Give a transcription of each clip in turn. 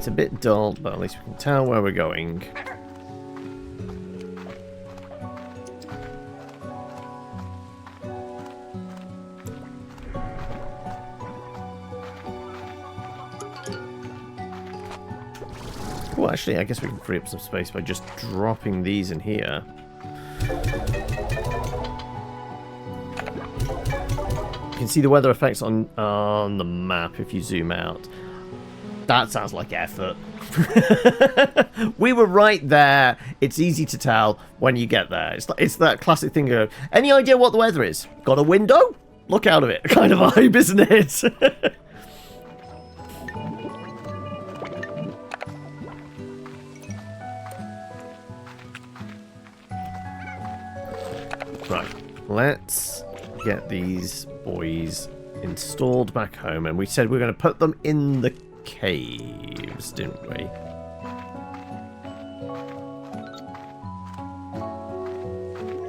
It's a bit dull, but at least we can tell where we're going. Well, actually, I guess we can free up some space by just dropping these in here. You can see the weather effects on the map if you zoom out. That sounds like effort. We were right there. It's easy to tell when you get there. It's that classic thing of, any idea what the weather is? Got a window? Look out of it. Kind of vibe, isn't it? Right, let's get these boys installed back home. And we said we were going to put them in the caves, didn't we?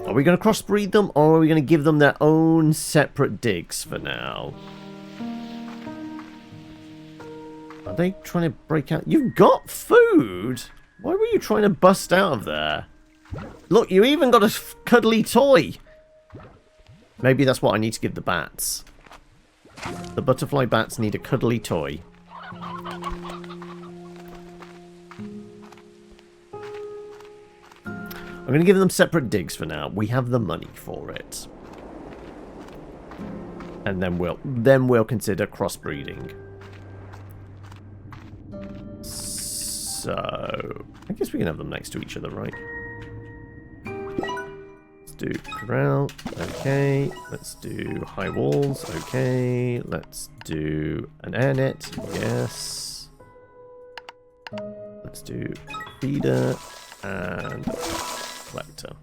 Are we going to crossbreed them, or are we going to give them their own separate digs for now? Are they trying to break out? You've got food! Why were you trying to bust out of there? Look, you even got a cuddly toy. Maybe that's what I need to give the bats. The butterfly bats need a cuddly toy. I'm going to give them separate digs for now. We have the money for it. And then we'll consider crossbreeding. So, I guess we can have them next to each other, right? Do corral, okay. Let's do high walls, okay. Let's do an air net, yes. Let's do feeder and collector.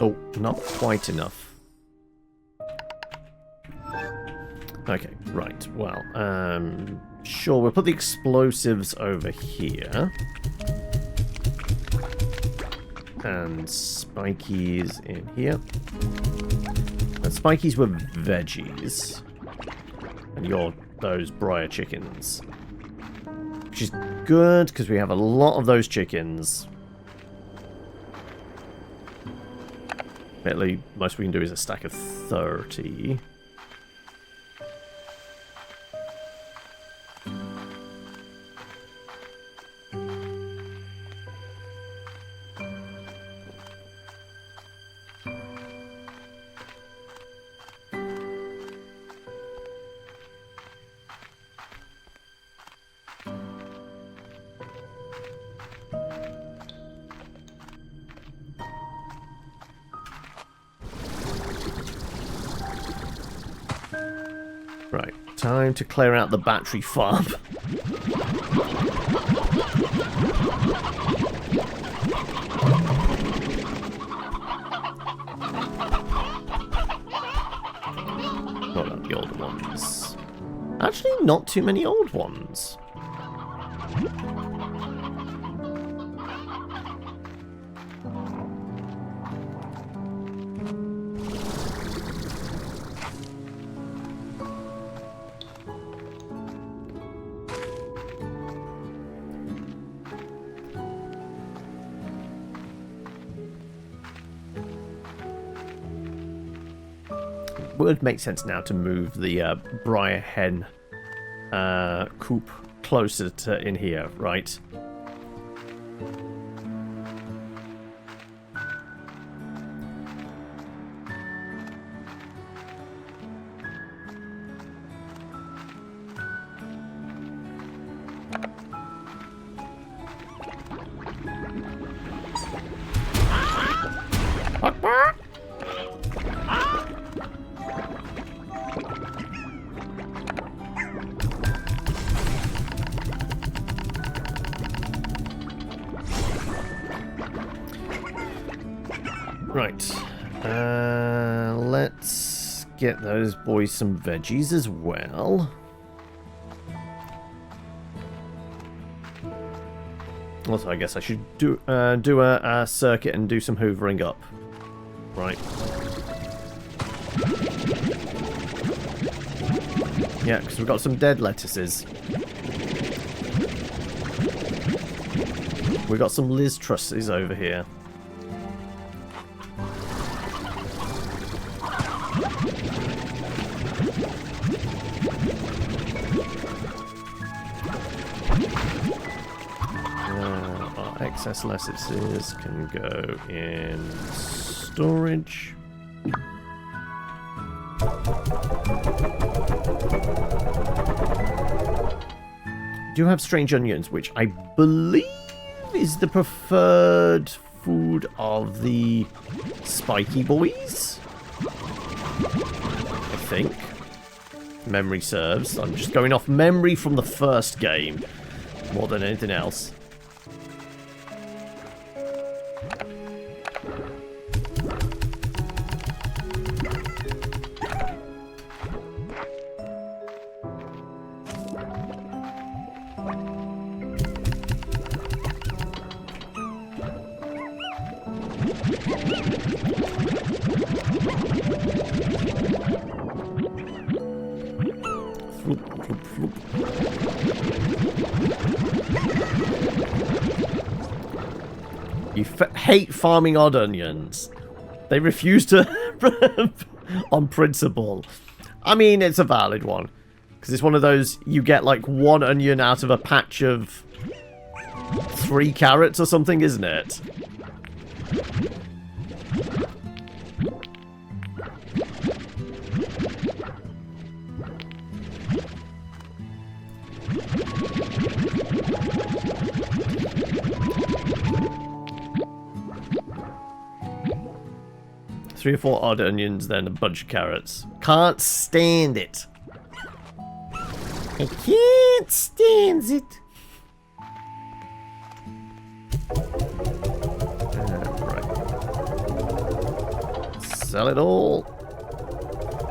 Oh, not quite enough. Okay, right. Well, sure, we'll put the explosives over here. And spikies in here. And spikies were veggies. And you're those briar chickens. Which is good, because we have a lot of those chickens. Apparently, most we can do is a stack of 30. Right, time to clear out the battery farm. What about the older ones? Actually, not too many old ones. Would make sense now to move the briar hen coop closer to in here, right? Right, let's get those boys some veggies as well. Also, I guess I should do a circuit and do some hoovering up. Right. Yeah, because we've got some dead lettuces. We've got some Liz Trusses over here. Our excess lettuces can go in storage. Do have strange onions, which I believe is the preferred food of the spiky boys. I think. Memory serves. I'm just going off memory from the first game more than anything else. You hate farming odd onions. They refuse to on principle. I mean, it's a valid one. Because it's one of those, you get like one onion out of a patch of 3 carrots or something, isn't it? Three or 4 odd onions, then a bunch of carrots. Can't stand it. I can't stand it. Right. Sell it all.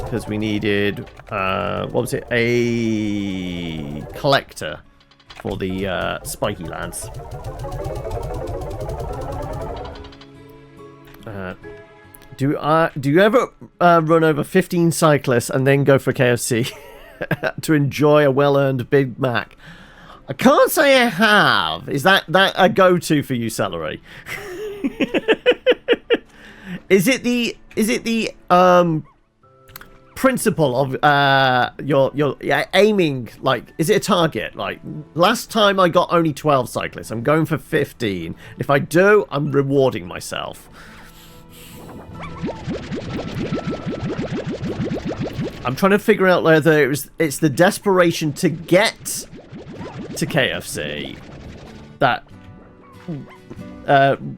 Because we needed, what was it? A collector for the spiky lads. Do you ever run over 15 cyclists and then go for KFC to enjoy a well-earned Big Mac? I can't say I have. Is that a go-to for you, Celery? Is it the principle of your aiming, like, is it a target? Like, last time I got only 12 cyclists. I'm going for 15. If I do, I'm rewarding myself. I'm trying to figure out whether it's the desperation to get to KFC that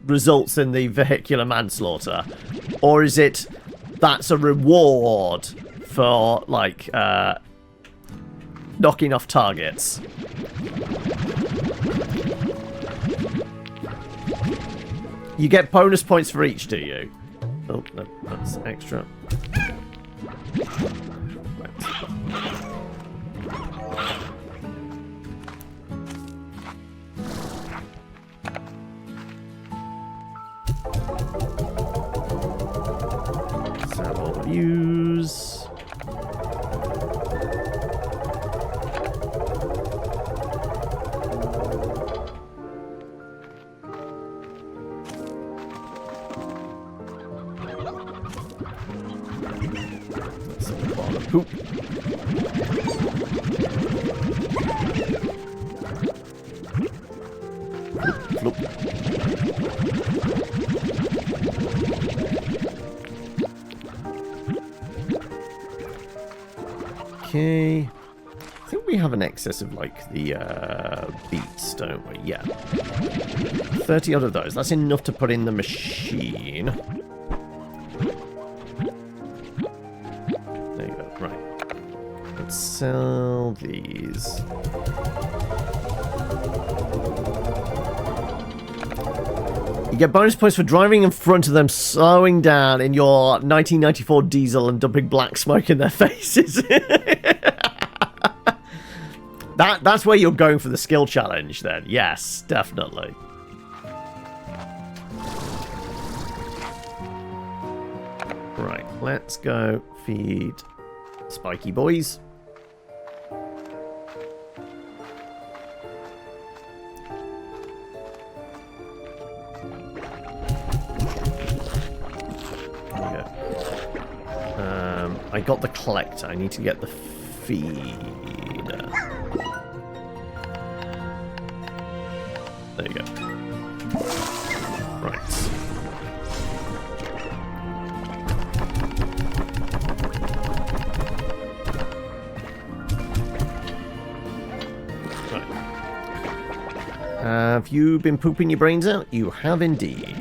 results in the vehicular manslaughter, or is it that's a reward for like knocking off targets? You get bonus points for each, do you? Oh, no, that's extra. Several views. Poop. Floop. Okay. I think we have an excess of like the beets, don't we? Yeah. 30 odd of those. That's enough to put in the machine. Sell these. You get bonus points for driving in front of them, slowing down in your 1994 diesel and dumping black smoke in their faces. That's where you're going for the skill challenge then. Yes, definitely. Right, let's go feed Spiky boys. I got the collector. I need to get the feeder. There you go. Right. Right. Have you been pooping your brains out? You have indeed.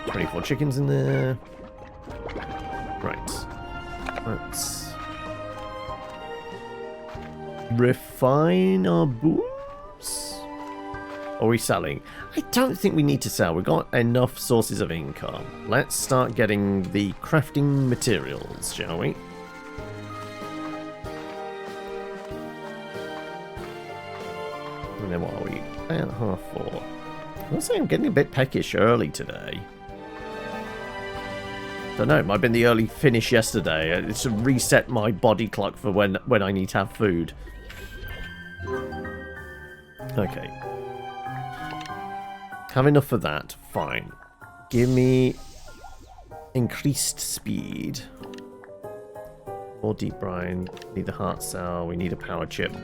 24 chickens in there. Right. Let's refine our booze. Are we selling? I don't think we need to sell. We've got enough sources of income. Let's start getting the crafting materials, shall we? And then what are we? At 4:30. I'll say I'm getting a bit peckish early today. Don't know, it might have been the early finish yesterday. It's to reset my body clock for when I need to have food. Okay. Have enough of that. Fine. Give me increased speed. More deep brine. Need the heart cell. We need a power chip.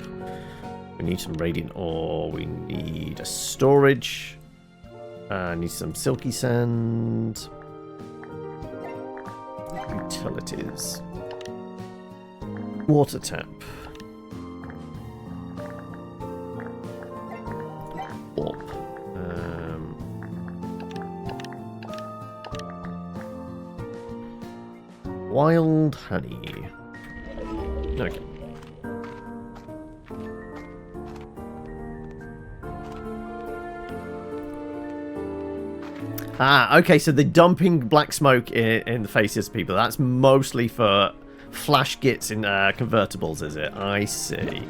We need some radiant ore. We need a storage. Need some silky sand. Utilities. Water tap. Warp. Wild honey. Okay. Ah, okay, so the dumping black smoke in the faces of people, that's mostly for flash gits in convertibles, is it? I see.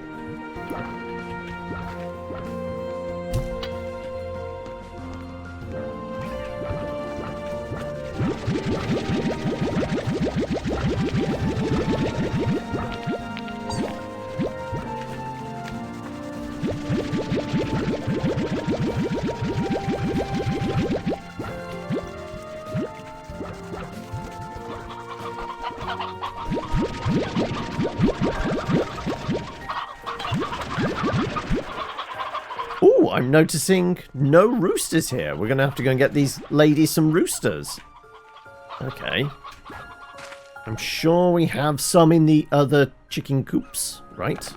I'm noticing no roosters here. We're going to have to go and get these ladies some roosters. Okay. I'm sure we have some in the other chicken coops, right?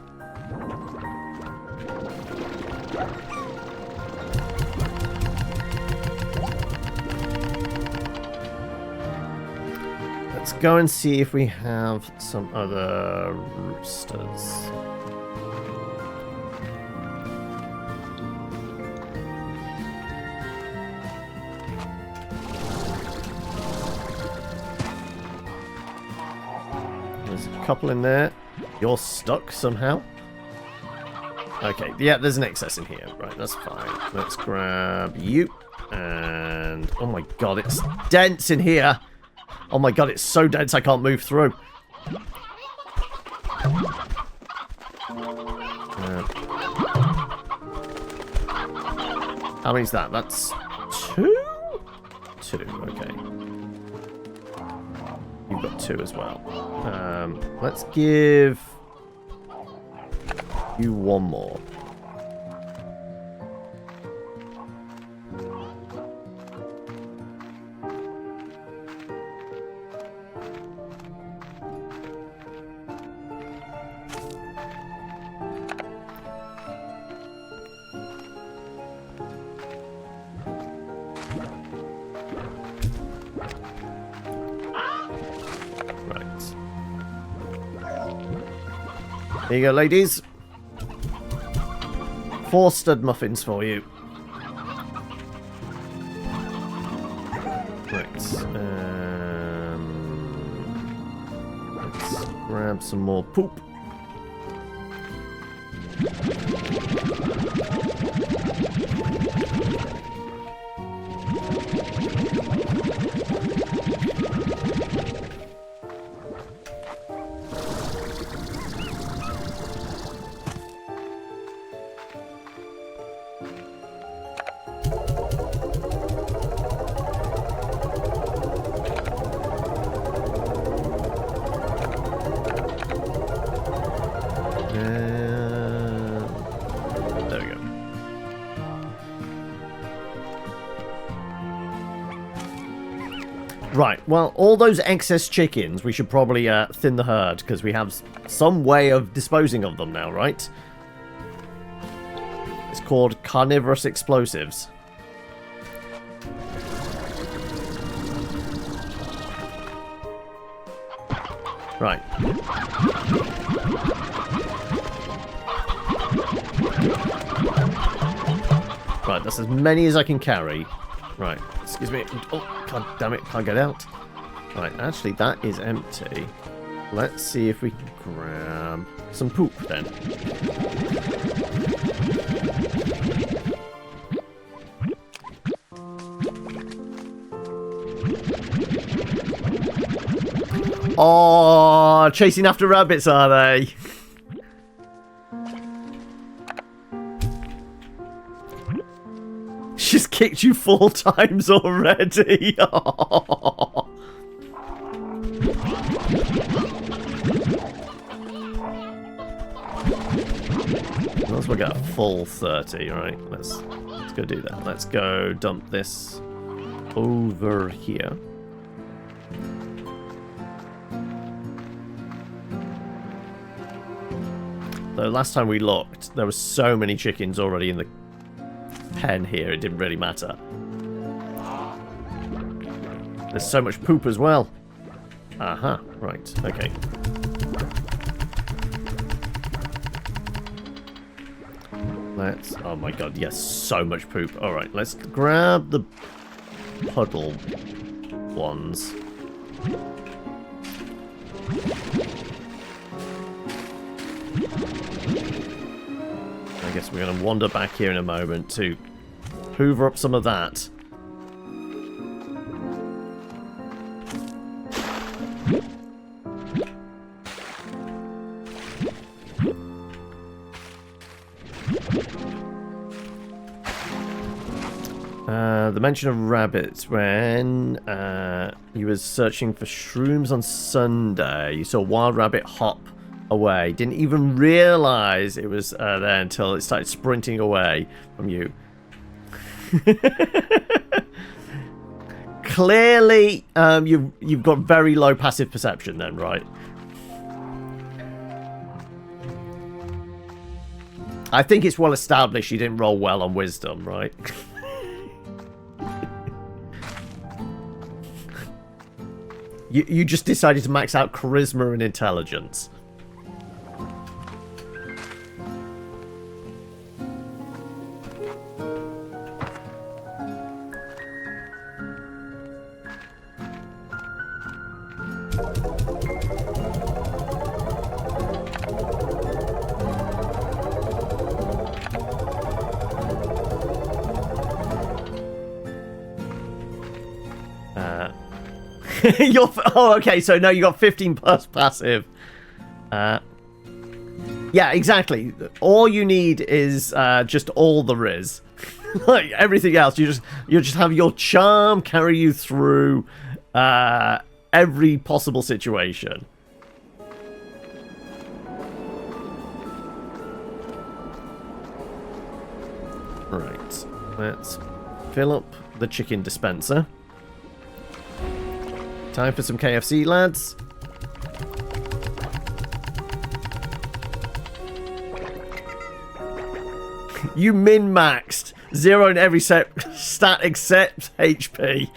Let's go and see if we have some other roosters. Couple in there. You're stuck somehow. Okay, yeah, there's an excess in here. Right, that's fine. Let's grab you. And oh my god, it's dense in here. Oh my god, it's so dense I can't move through. How many's that? That's 2? 2, okay. You've got 2 as well. Let's give you 1 more. Here you go, ladies. 4 stud muffins for you. Right. Let's grab some more poop. Right, well, all those excess chickens, we should probably thin the herd, because we have some way of disposing of them now, right? It's called carnivorous explosives. Right. Right, that's as many as I can carry. Right, excuse me. Oh, god damn it, can't get out. Right, actually, that is empty. Let's see if we can grab some poop, then. Oh, chasing after rabbits, are they? She's kicked you 4 times already. Oh. Once we get a full 30, right? Let's go do that. Let's go dump this over here. Though last time we looked, there were so many chickens already in the pen here, it didn't really matter. There's so much poop as well. Aha, right, okay. Let's, oh my god, yes, so much poop. Alright, let's grab the puddle ones. I guess we're going to wander back here in a moment to hoover up some of that. The mention of rabbits when you were searching for shrooms on Sunday. You saw a wild rabbit hop away. Didn't even realise it was there until it started sprinting away from you. Clearly, you've got very low passive perception then, right? I think it's well established you didn't roll well on wisdom, right? You just decided to max out charisma and intelligence. Oh, okay, so no, you got 15 plus passive. Yeah, exactly. All you need is just all there is. Like everything else, you just have your charm carry you through every possible situation. Right, let's fill up the chicken dispenser. Time for some KFC, lads. You min-maxed. 0 in every stat except HP.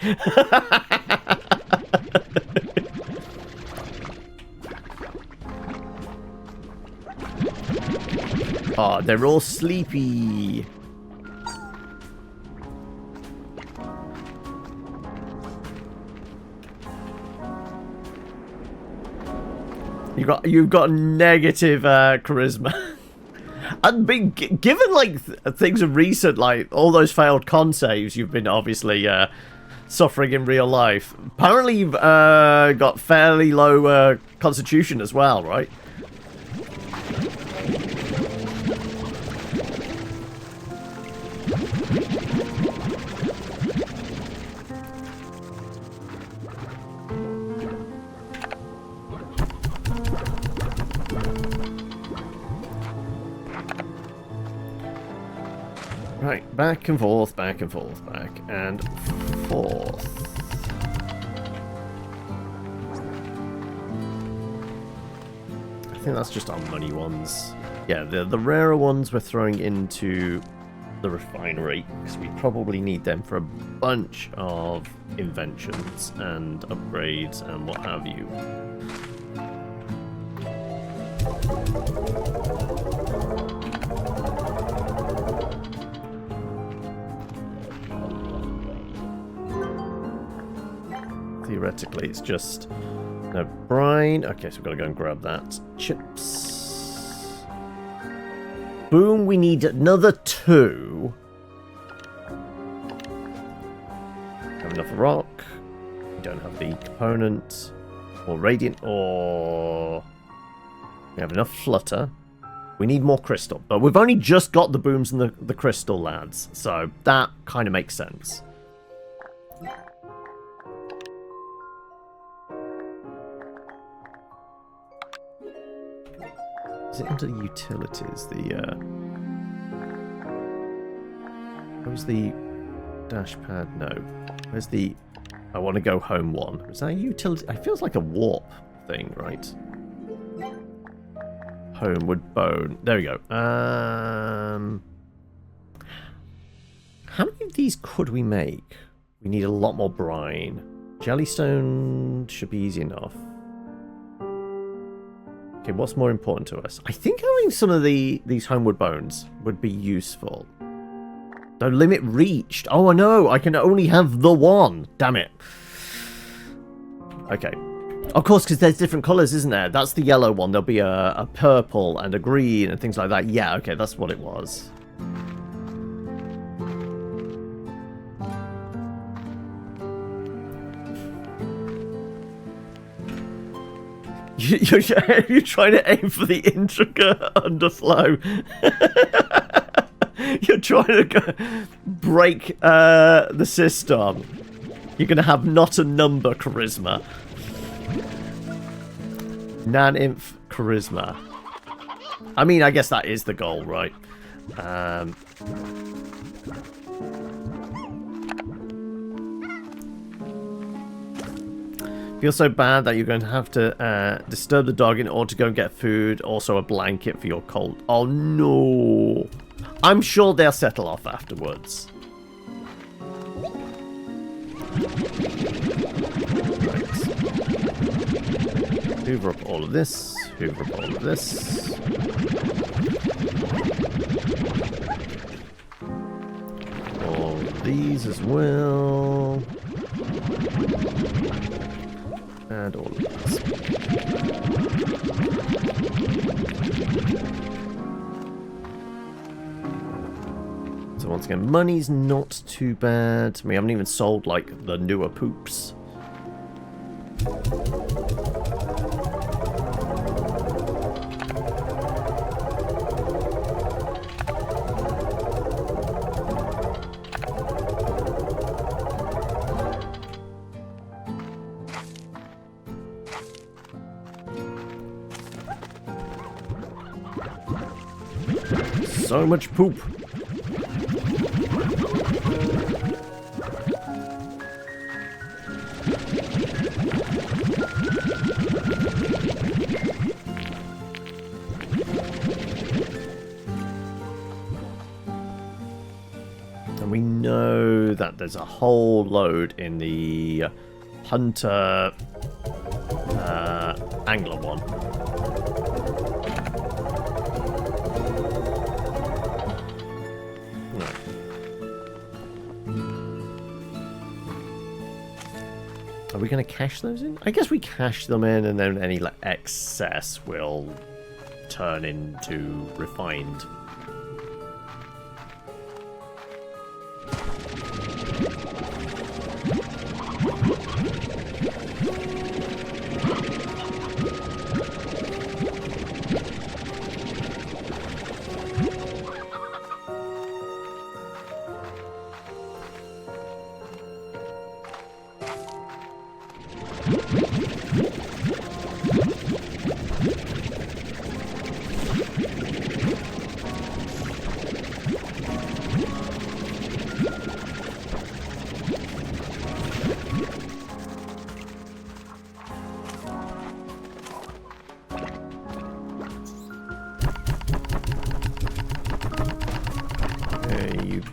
Oh, they're all sleepy. You've got negative charisma. And given like things of recent, like all those failed con saves you've been obviously suffering in real life. Apparently you've got fairly low constitution as well, right? Right, back and forth, back and forth, back and forth. think that's just our money ones. Yeah, the rarer ones we're throwing into the refinery, because we probably need them for a bunch of inventions and upgrades and what have you. Theoretically, it's just no brine. Okay, so we've got to go and grab that. Chips. Boom, we need another 2. Have enough rock. We don't have the component. Or radiant, or... We have enough flutter. We need more crystal. But we've only just got the booms and the crystal, lads. So that kind of makes sense. Is it under the utilities? Where's the dash pad? No. Where's the... I want to go home one. Is that a utility? It feels like a warp thing, right? Homeward bone. There we go. How many of these could we make? We need a lot more brine. Jellystone should be easy enough. Okay, what's more important to us? I think having some of these homeward bones would be useful. The limit reached. Oh, I know. I can only have the one. Damn it. Okay. Of course, because there's different colours, isn't there? That's the yellow one. There'll be a purple and a green and things like that. Yeah, okay, that's what it was. You're trying to aim for the intricate underflow. You're trying to break the system. You're going to have not a number charisma. Nan-inf charisma. I mean, I guess that is the goal, right? Feel so bad that you're going to have to disturb the dog in order to go and get food. Also a blanket for your cold. Oh, no. I'm sure they'll settle off afterwards. Right. Hoover up all of this. Hoover up all of this. All of these as well. And all of this. So once again, money's not too bad. We haven't even sold, like, the newer poops. So much poop. And we know that there's a whole load in the hunter angler one. Are we going to cash those in? I guess we cash them in, and then any like excess will turn into refined.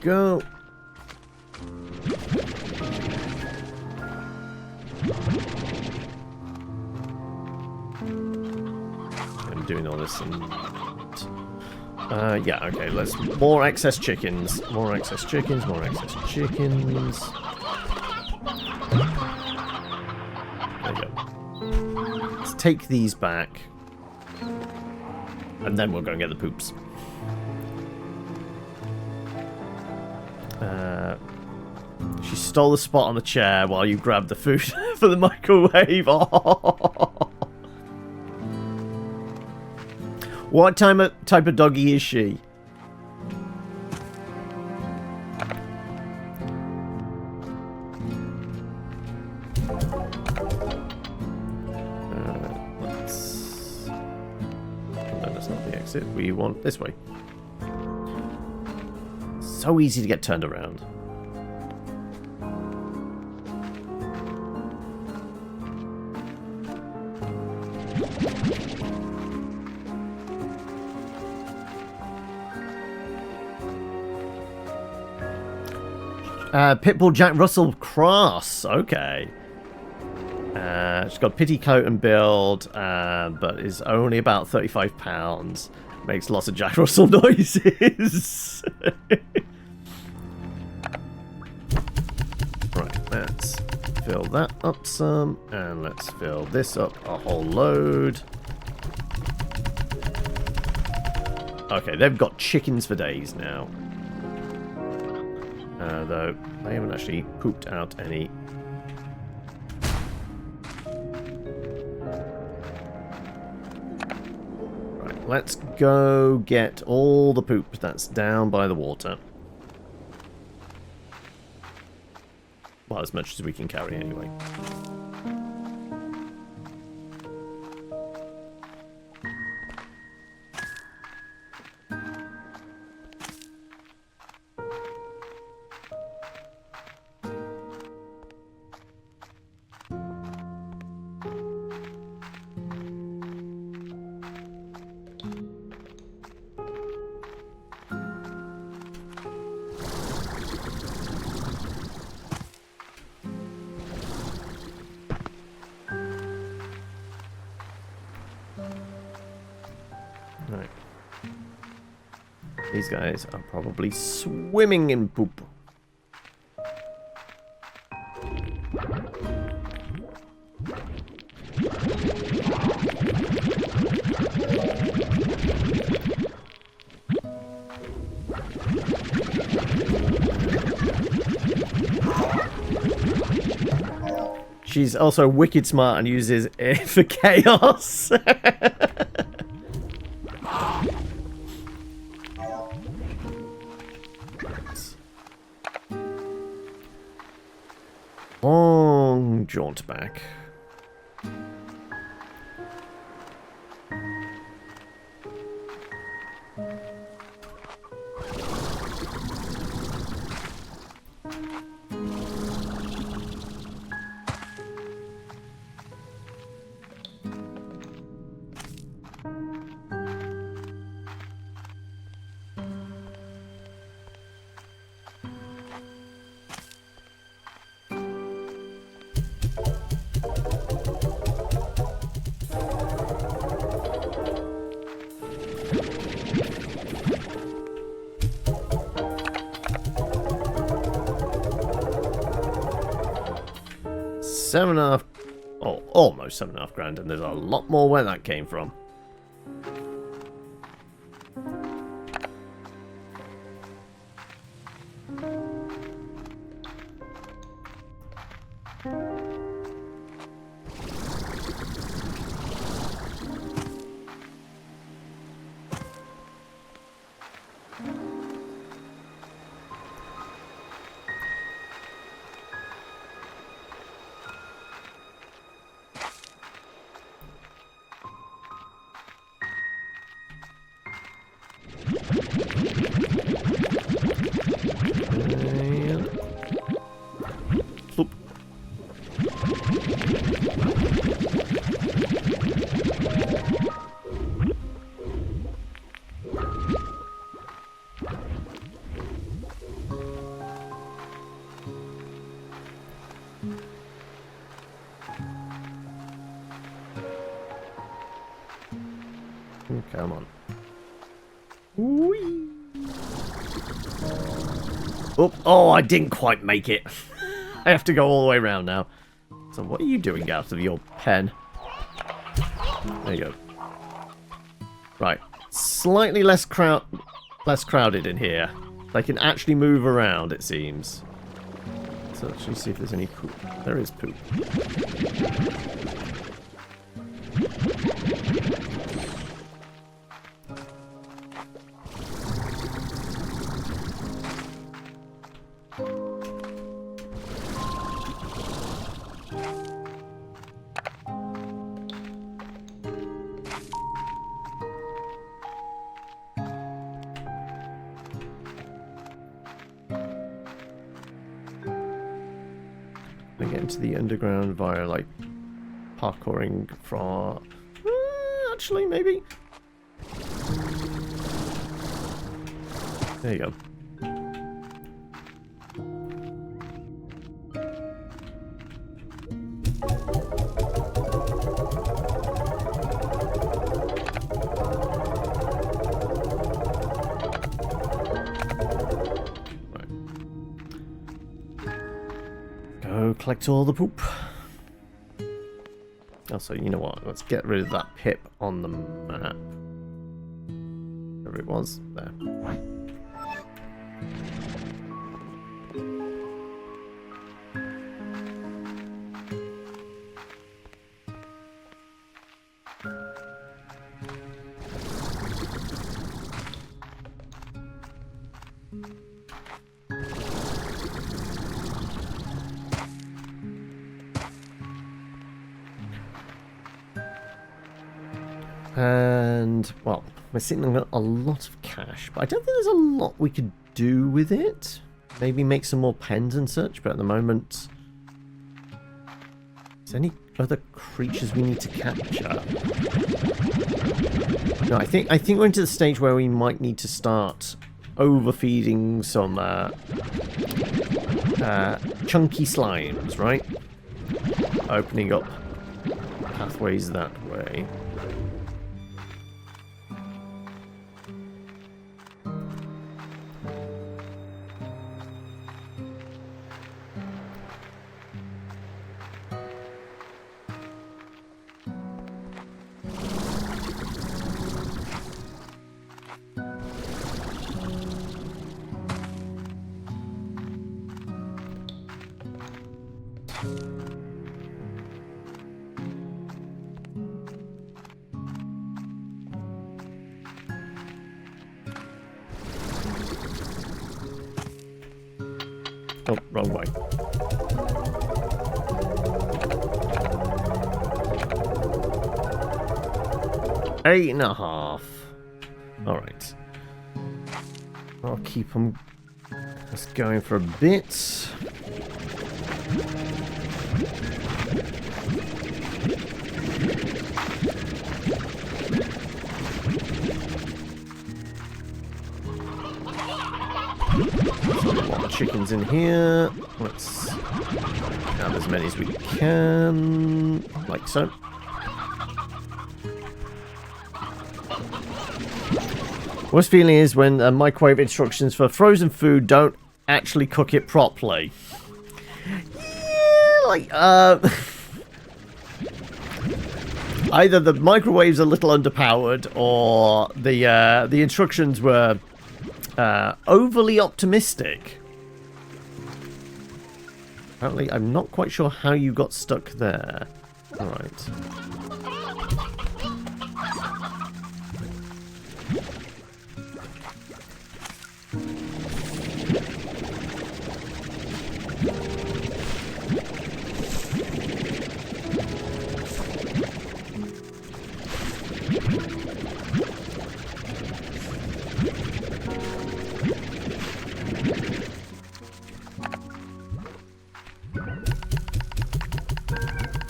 go. I'm doing all this and... yeah, okay, let's... More excess chickens. More excess chickens, more excess chickens. There you go. Let's take these back. And then we'll go and get the poops. She stole the spot on the chair while you grabbed the food for the microwave. Oh. What type of doggy is she? Let's... No, that's not the exit. We want this way. So easy to get turned around. Pitbull Jack Russell Cross. Okay. She's got petticoat and build, but is only about 35 pounds. Makes lots of Jack Russell noises. Right, let's fill that up some, and let's fill this up a whole load. Okay, they've got chickens for days now. Though they haven't actually pooped out any. Right, let's go get all the poop that's down by the water. Well, as much as we can carry anyway. Right. These guys are probably swimming in poop. She's also wicked smart and uses it for chaos. Long jaunt back. Almost 7.5 grand, and there's a lot more where that came from. Come on. Whee! Oh, I didn't quite make it. I have to go all the way around now. So what are you doing out of your pen? There you go. Right. Slightly less crowded in here. They can actually move around, it seems. So let's actually see if there's any poop. There is poop. Get into the underground via like parkouring from actually maybe there you go. Collect all the poop. Also, you know what? Let's get rid of that pip on the map. Wherever it was. There. And, well, we're sitting on a lot of cash, but I don't think there's a lot we could do with it. Maybe make some more pens and such, but at the moment... Is there any other creatures we need to capture? No, I think we're into the stage where we might need to start overfeeding some chunky slimes, right? Opening up pathways that way. Oh, wrong way. Eight and a half. Alright. I'll keep them just going for a bit. Chickens in here. Let's have as many as we can, like so. Worst feeling is when microwave instructions for frozen food don't actually cook it properly. Yeah, like either the microwave's a little underpowered, or the instructions were overly optimistic. Apparently, I'm not quite sure how you got stuck there. Alright.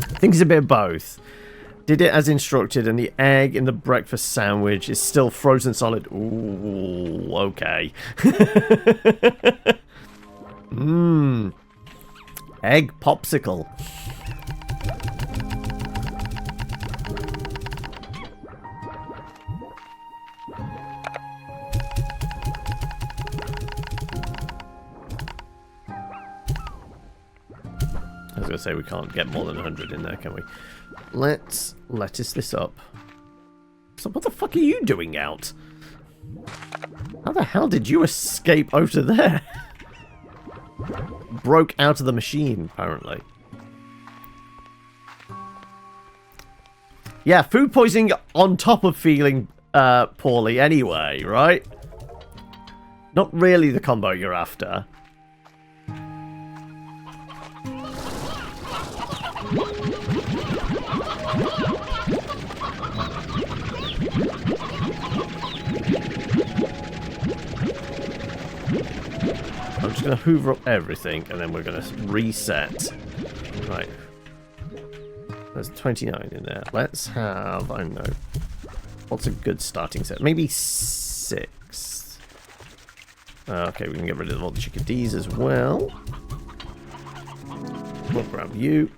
I think it's a bit of both. Did it as instructed, and the egg in the breakfast sandwich is still frozen solid. Ooh, okay. Egg popsicle. going to say we can't get more than 100 in there, can we? Let's lettuce this up. So what the fuck are you doing out? How the hell did you escape over there? Broke out of the machine, apparently. Yeah, food poisoning on top of feeling poorly anyway, right? Not really the combo you're after. I'm just going to hoover up everything, and then we're going to reset. Right. There's 29 in there. Let's have, I don't know, what's a good starting set? Maybe 6. Okay, we can get rid of all the chickadees as well. We'll grab you.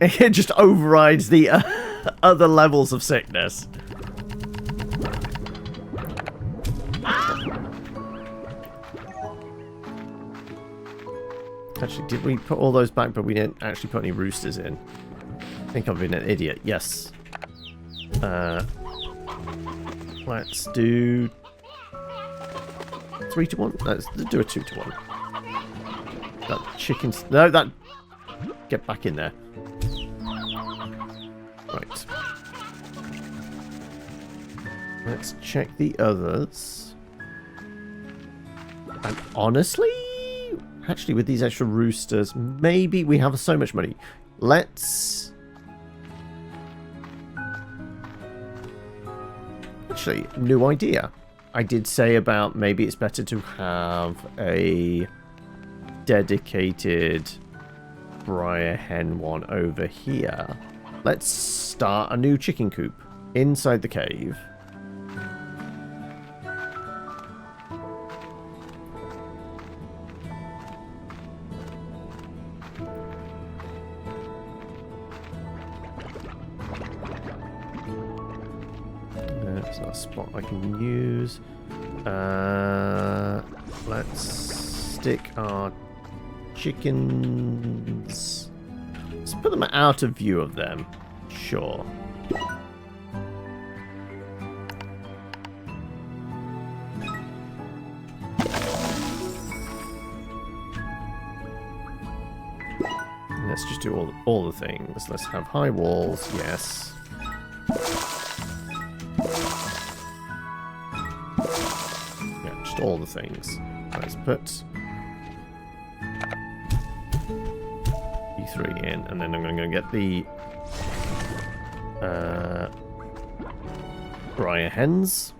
It just overrides the other levels of sickness. Actually, did we put all those back, but we didn't actually put any roosters in? I think I've been an idiot. Yes. Let's do 3 to 1. Let's do a 2 to 1. That chicken's... No, that... Get back in there. Right. Let's check the others. And honestly, actually with these extra roosters, maybe we have so much money. Let's... Actually, new idea. I did say about maybe it's better to have a dedicated Briar Hen one over here. Let's start a new chicken coop inside the cave. There's a spot I can use. Let's stick our chickens... Let's put them out of view of them. Sure. Let's just do all the things. Let's have high walls. Yes. Yeah, just all the things. Let's put... 3 in, and then I'm going to get the Briar Hens.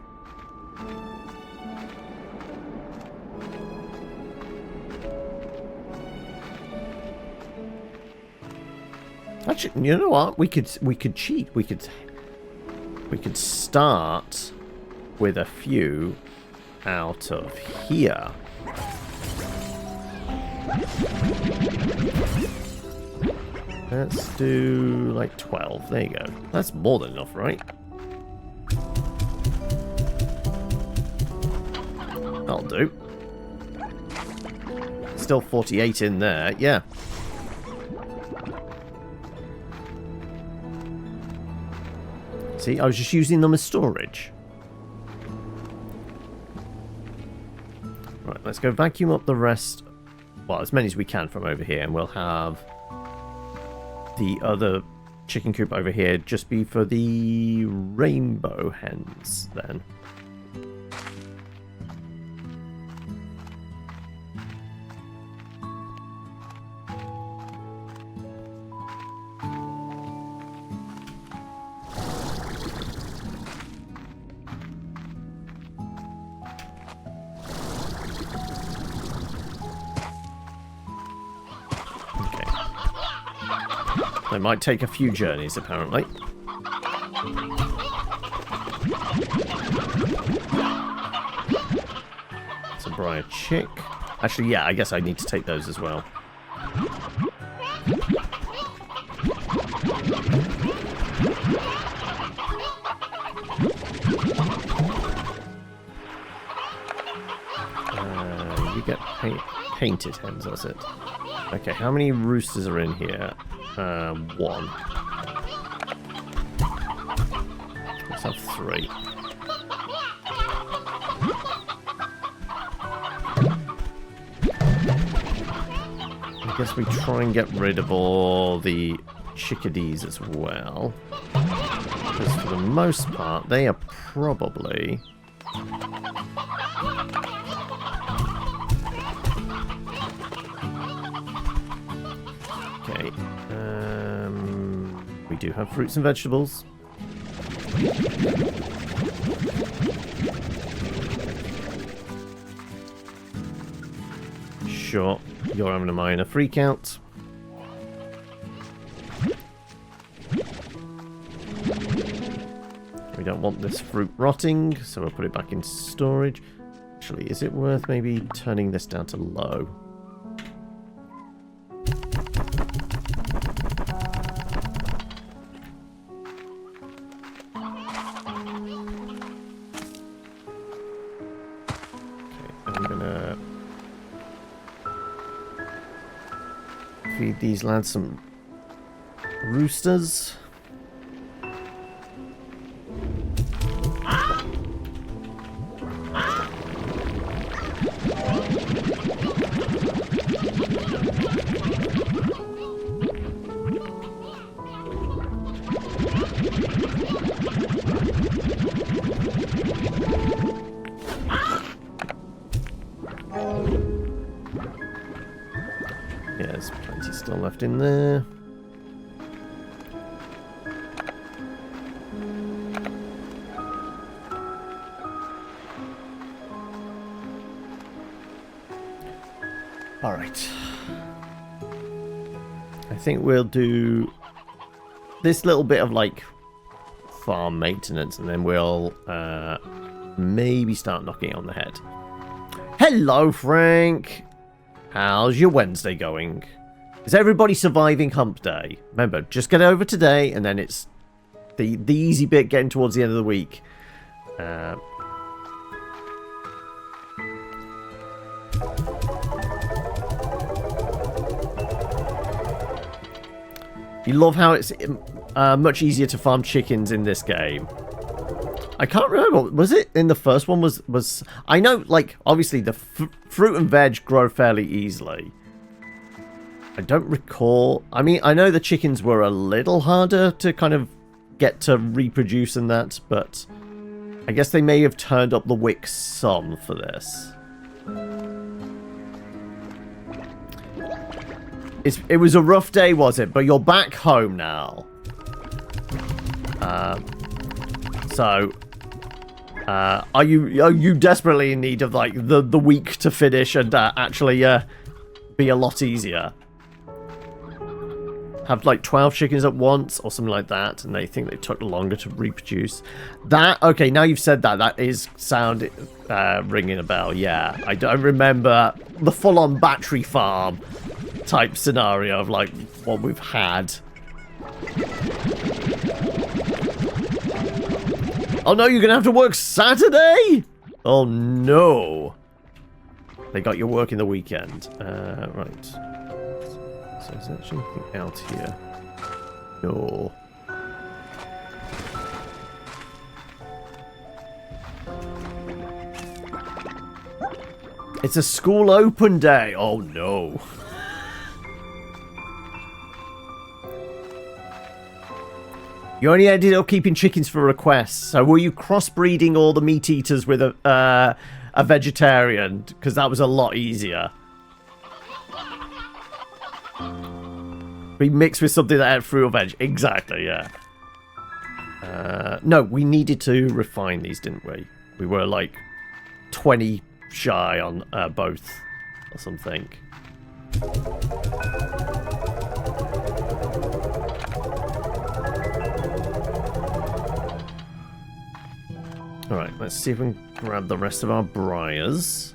Actually, you know what? We could cheat. We could start with a few out of here. Let's do like 12. There you go. That's more than enough, right? That'll do. Still 48 in there. Yeah. See, I was just using them as storage. Right, let's go vacuum up the rest. Well, as many as we can from over here, and we'll have the other chicken coop over here just be for the rainbow hens then. It might take a few journeys, apparently. It's a briar chick. Actually, yeah, I guess I need to take those as well. you get painted hens, does it? Okay, how many roosters are in here? One. Let's have 3. I guess we try and get rid of all the chickadees as well. Because for the most part, they are probably... Okay. We do have fruits and vegetables. Sure, you're having a minor freak out. We don't want this fruit rotting, so we'll put it back in storage. Actually, is it worth maybe turning this down to low? Feed these lads some roosters. Yeah, there's plenty still left in there. All right. I think we'll do this little bit of like farm maintenance, and then we'll maybe start knocking it on the head. Hello, Frank. How's your Wednesday going? Is everybody surviving hump day? Remember, just get over today, and then it's the easy bit getting towards the end of the week. You love how it's much easier to farm chickens in this game. I can't remember. Was it in the first one? Was I know, like, obviously the fruit and veg grow fairly easily. I don't recall. I mean, I know the chickens were a little harder to kind of get to reproduce and that, but I guess they may have turned up the wick some for this. It was a rough day, was it? But you're back home now. Are you desperately in need of like the week to finish and actually be a lot easier? Have like 12 chickens at once or something like that, and they think they took longer to reproduce. That, okay, now you've said that, that is ringing a bell. Yeah, I remember the full-on battery farm type scenario of like what we've had. Oh no, you're gonna have to work Saturday? Oh no. They got you working the weekend. Right. So is there anything out here? No. It's a school open day. Oh no. You only ended up keeping chickens for requests. So were you crossbreeding all the meat eaters with a vegetarian? Because that was a lot easier. We mixed with something that had fruit or veg. Exactly, yeah. No, we needed to refine these, didn't we? We were like 20 shy on both or something. Alright, let's see if we can grab the rest of our briars.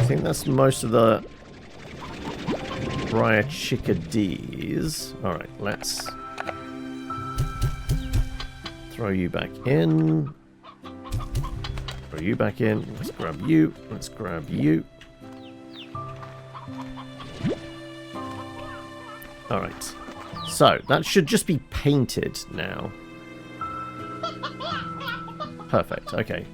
think that's most of the briar chickadees. Alright, let's throw you back in. Throw you back in. Let's grab you. Let's grab you. Alright. So, that should just be painted now. Perfect, okay.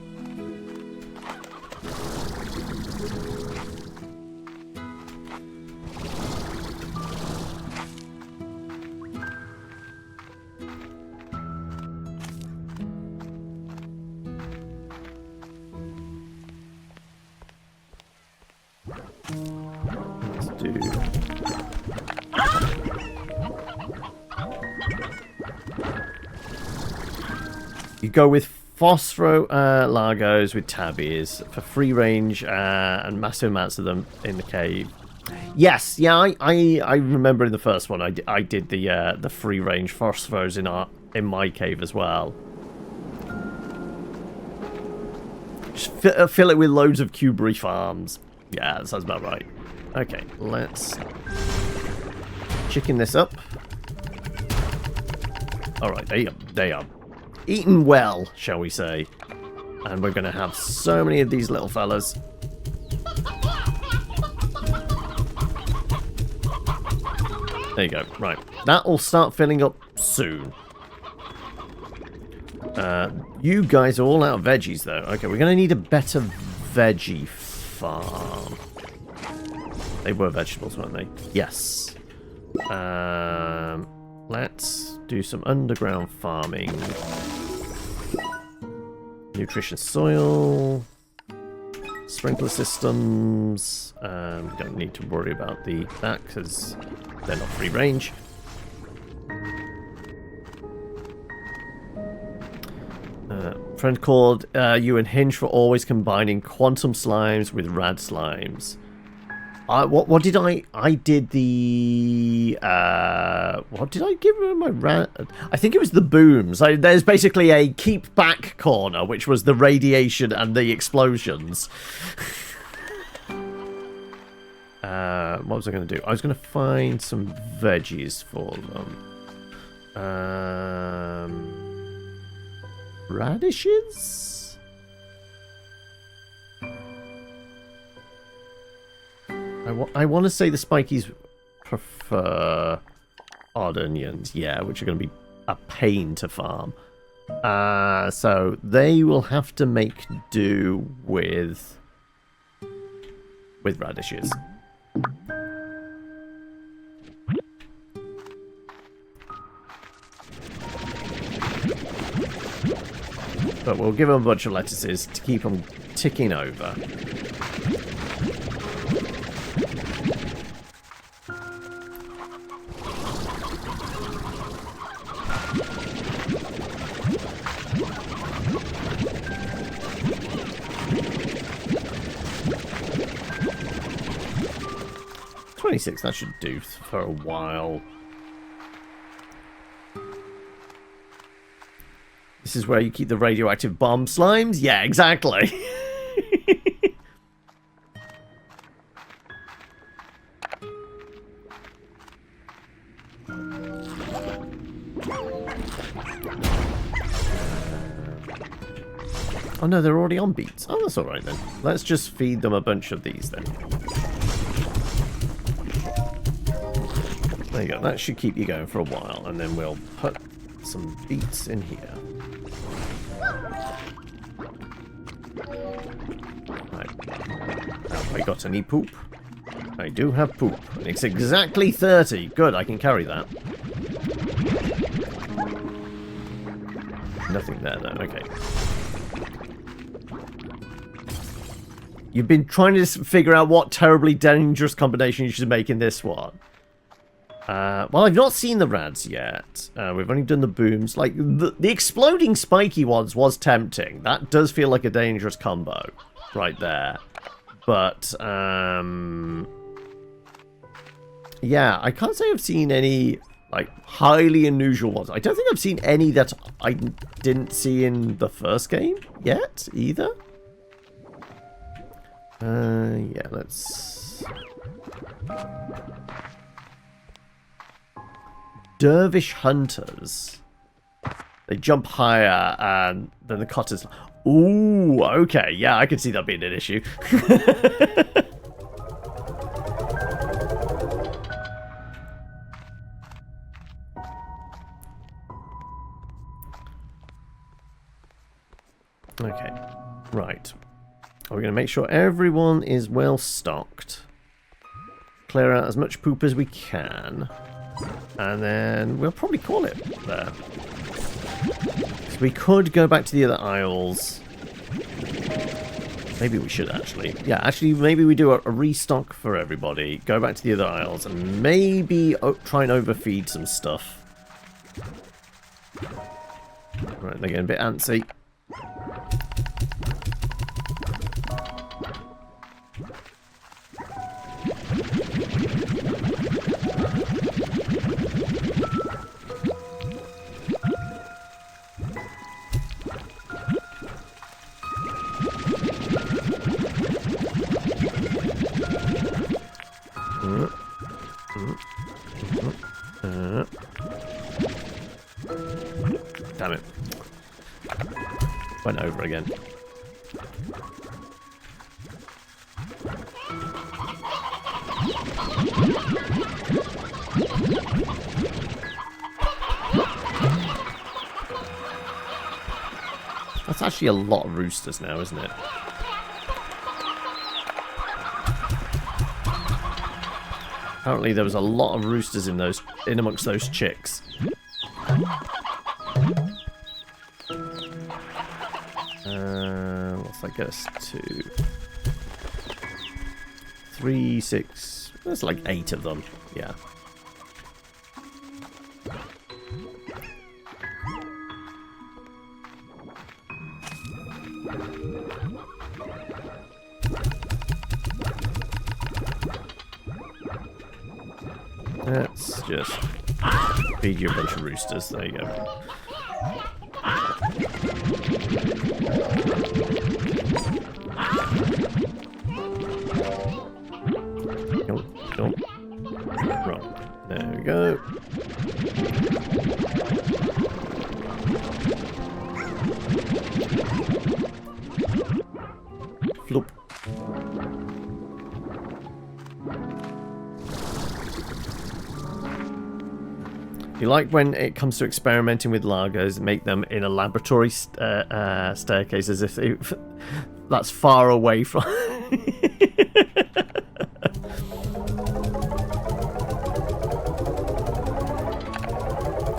Let's do... You go with Phosphoro Largos with tabbies for free range and massive amounts of them in the cave. Yes, yeah, I remember in the first one I did the free range Phosphoros in my cave as well. Just fill it with loads of cubery farms. Yeah, that sounds about right. Okay, let's chicken this up. Alright, they are eaten well, shall we say. And we're going to have so many of these little fellas. There you go. Right. That will start filling up soon. You guys are all out of veggies, though. Okay, we're going to need a better veggie farm. They were vegetables, weren't they? Yes. Let's do some underground farming. Nutritious soil. Sprinkler systems. We don't need to worry about that because they're not free range. Friend called you and Hinge for always combining quantum slimes with rad slimes. What did I did the what did I give her my rat? I think it was the booms. There's basically a keep back corner, which was the radiation and the explosions. What was I going to do? I was going to find some veggies for them. Radishes? I want to say the spikies prefer odd onions, yeah, which are going to be a pain to farm. So they will have to make do with radishes. But we'll give them a bunch of lettuces to keep them ticking over. That should do for a while. This is where you keep the radioactive bomb slimes? Yeah, exactly. Oh no, they're already on beets. Oh, that's alright then. Let's just feed them a bunch of these then. There you go, that should keep you going for a while, and then we'll put some beets in here. Right. Have I got any poop? I do have poop. It's exactly 30. Good, I can carry that. Nothing there though, okay. You've been trying to figure out what terribly dangerous combination you should make in this one. Well, I've not seen the rads yet. We've only done the booms. Like, the exploding spiky ones was tempting. That does feel like a dangerous combo right there. But, yeah, I can't say I've seen any, like, highly unusual ones. I don't think I've seen any that I didn't see in the first game yet, either. Yeah, let's... Dervish hunters. They jump higher than the cotters. Ooh, okay. Yeah, I can see that being an issue. Okay, right. We're going to make sure everyone is well stocked. Clear out as much poop as we can. And then we'll probably call it there. So we could go back to the other aisles. Maybe we should actually. Yeah, actually maybe we do a restock for everybody. Go back to the other aisles and maybe try and overfeed some stuff. Right, they're getting a bit antsy. Damn it. Went over again. That's actually a lot of roosters now, isn't it? Apparently there was a lot of roosters in amongst those chicks. What's that get us to? 3, 6. There's like 8 of them. Yeah. Let's just feed you a bunch of roosters. There you go. Nope. Right. There we go. Floop. You like when it comes to experimenting with lagers, make them in a laboratory staircase as if that's far away from...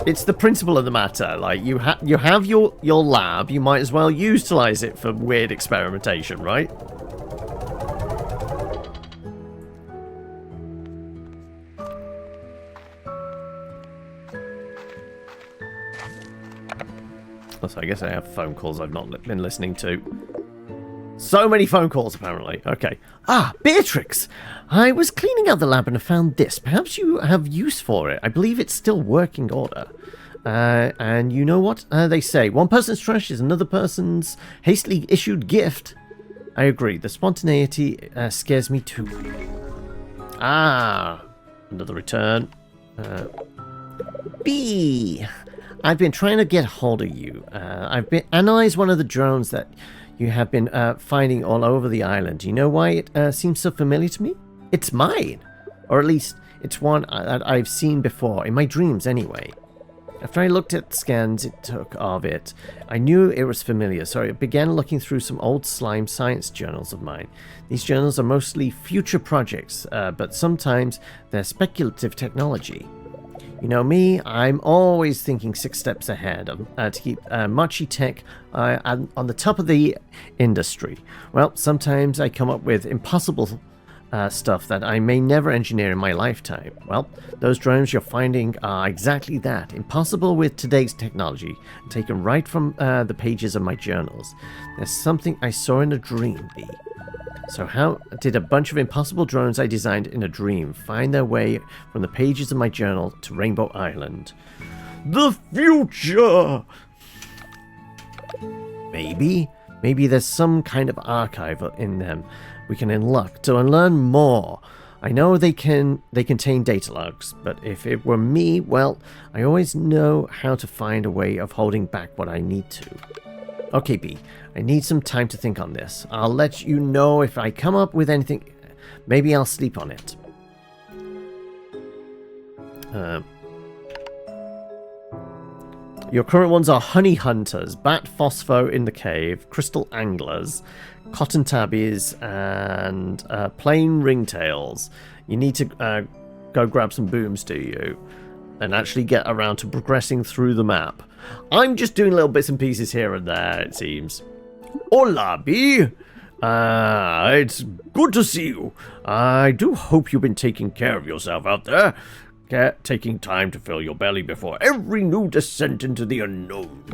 It's the principle of the matter. Like, you have your lab, you might as well utilize it for weird experimentation, right? So I guess I have phone calls I've not been listening to. So many phone calls, apparently. Okay. Ah, Beatrix! I was cleaning out the lab and found this. Perhaps you have use for it. I believe it's still working order. And you know what they say? One person's trash is another person's hastily issued gift. I agree. The spontaneity scares me too. Ah, another return. B. I've been trying to get hold of you. I've been analyzed one of the drones that you have been finding all over the island. Do you know why it seems so familiar to me? It's mine. Or at least, it's one that I've seen before, in my dreams anyway. After I looked at scans it took of it, I knew it was familiar, so I began looking through some old slime science journals of mine. These journals are mostly future projects, but sometimes they're speculative technology. You know me, I'm always thinking 6 steps ahead to keep Machi Tech on the top of the industry. Well, sometimes I come up with impossible stuff that I may never engineer in my lifetime. Well, those drones you're finding are exactly that, impossible with today's technology, taken right from the pages of my journals. There's something I saw in a dream, B. So how did a bunch of impossible drones I designed in a dream find their way from the pages of my journal to Rainbow Island? The future! Maybe there's some kind of archive in them, we can unlock to learn more. I know they contain data logs, but if it were me, well, I always know how to find a way of holding back what I need to. Okay, B, I need some time to think on this. I'll let you know if I come up with anything. Maybe I'll sleep on it. Your current ones are honey hunters, bat phospho in the cave, crystal anglers, cotton tabbies, and plain ringtails. You need to go grab some booms, do you? And actually get around to progressing through the map. I'm just doing little bits and pieces here and there, it seems. Hola, B. It's good to see you. I do hope you've been taking care of yourself out there. Taking time to fill your belly before every new descent into the unknown.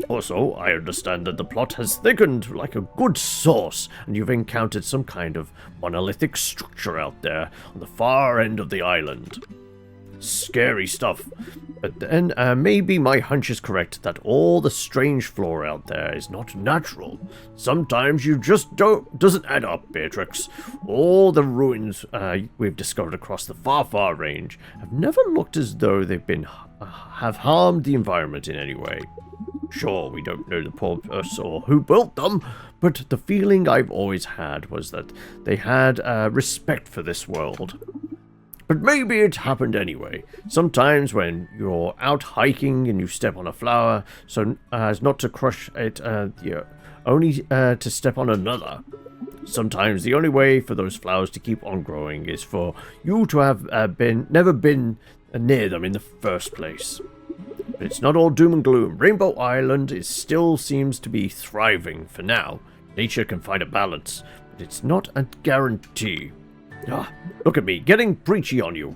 Also, I understand that the plot has thickened like a good sauce, and you've encountered some kind of monolithic structure out there on the far end of the island. Scary stuff. But then maybe my hunch is correct that all the strange flora out there is not natural. Sometimes you just doesn't add up, Beatrix. All the ruins we've discovered across the far range have never looked as though they've been have harmed the environment in any way. Sure, we don't know the purpose or who built them, but the feeling I've always had was that they had respect for this world. But maybe it happened anyway. Sometimes when you're out hiking and you step on a flower, so as not to crush it, only to step on another. Sometimes the only way for those flowers to keep on growing is for you to have never been near them in the first place. But it's not all doom and gloom. Rainbow Island still seems to be thriving for now. Nature can find a balance, but it's not a guarantee. Look at me, getting preachy on you.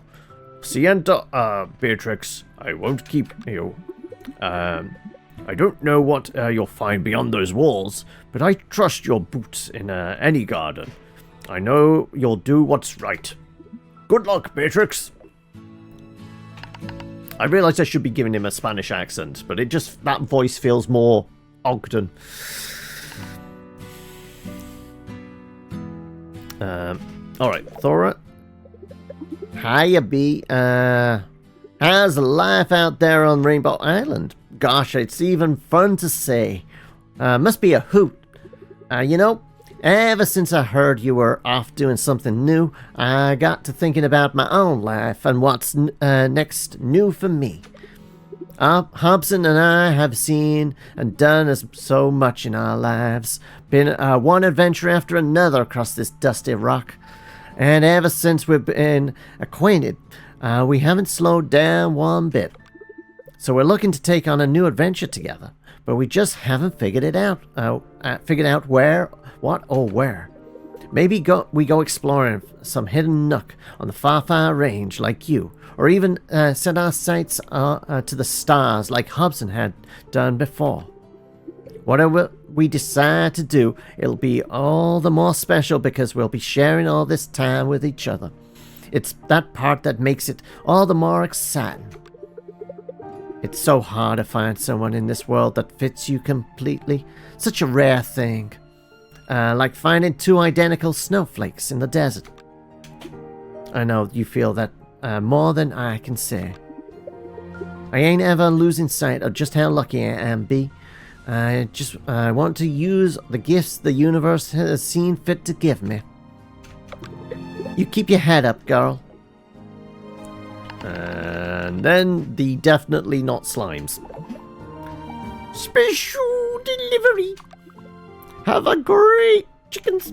Sienta, Beatrix, I won't keep you. I don't know what you'll find beyond those walls, but I trust your boots in any garden. I know you'll do what's right. Good luck, Beatrix. I realise I should be giving him a Spanish accent, but that voice feels more Ogden. Alright, Thora. Hiya, B. How's life out there on Rainbow Island? Gosh, it's even fun to say. Must be a hoot. You know, ever since I heard you were off doing something new, I got to thinking about my own life and what's next new for me. Hobson and I have seen and done so much in our lives. Been one adventure after another across this dusty rock. And ever since we've been acquainted, we haven't slowed down one bit. So we're looking to take on a new adventure together, but we just haven't figured it out. Figured out where, what, or where. Maybe we go exploring some hidden nook on the far range like you, or even set our sights to the stars like Hobson had done before. Whatever we decide to do, it'll be all the more special because we'll be sharing all this time with each other. It's that part that makes it all the more exciting. It's so hard to find someone in this world that fits you completely. Such a rare thing. Like finding two identical snowflakes in the desert. I know you feel that more than I can say. I ain't ever losing sight of just how lucky I am, B. I want to use the gifts the universe has seen fit to give me. You keep your head up, girl. And then the definitely not slimes. Special delivery. Have a great chickens.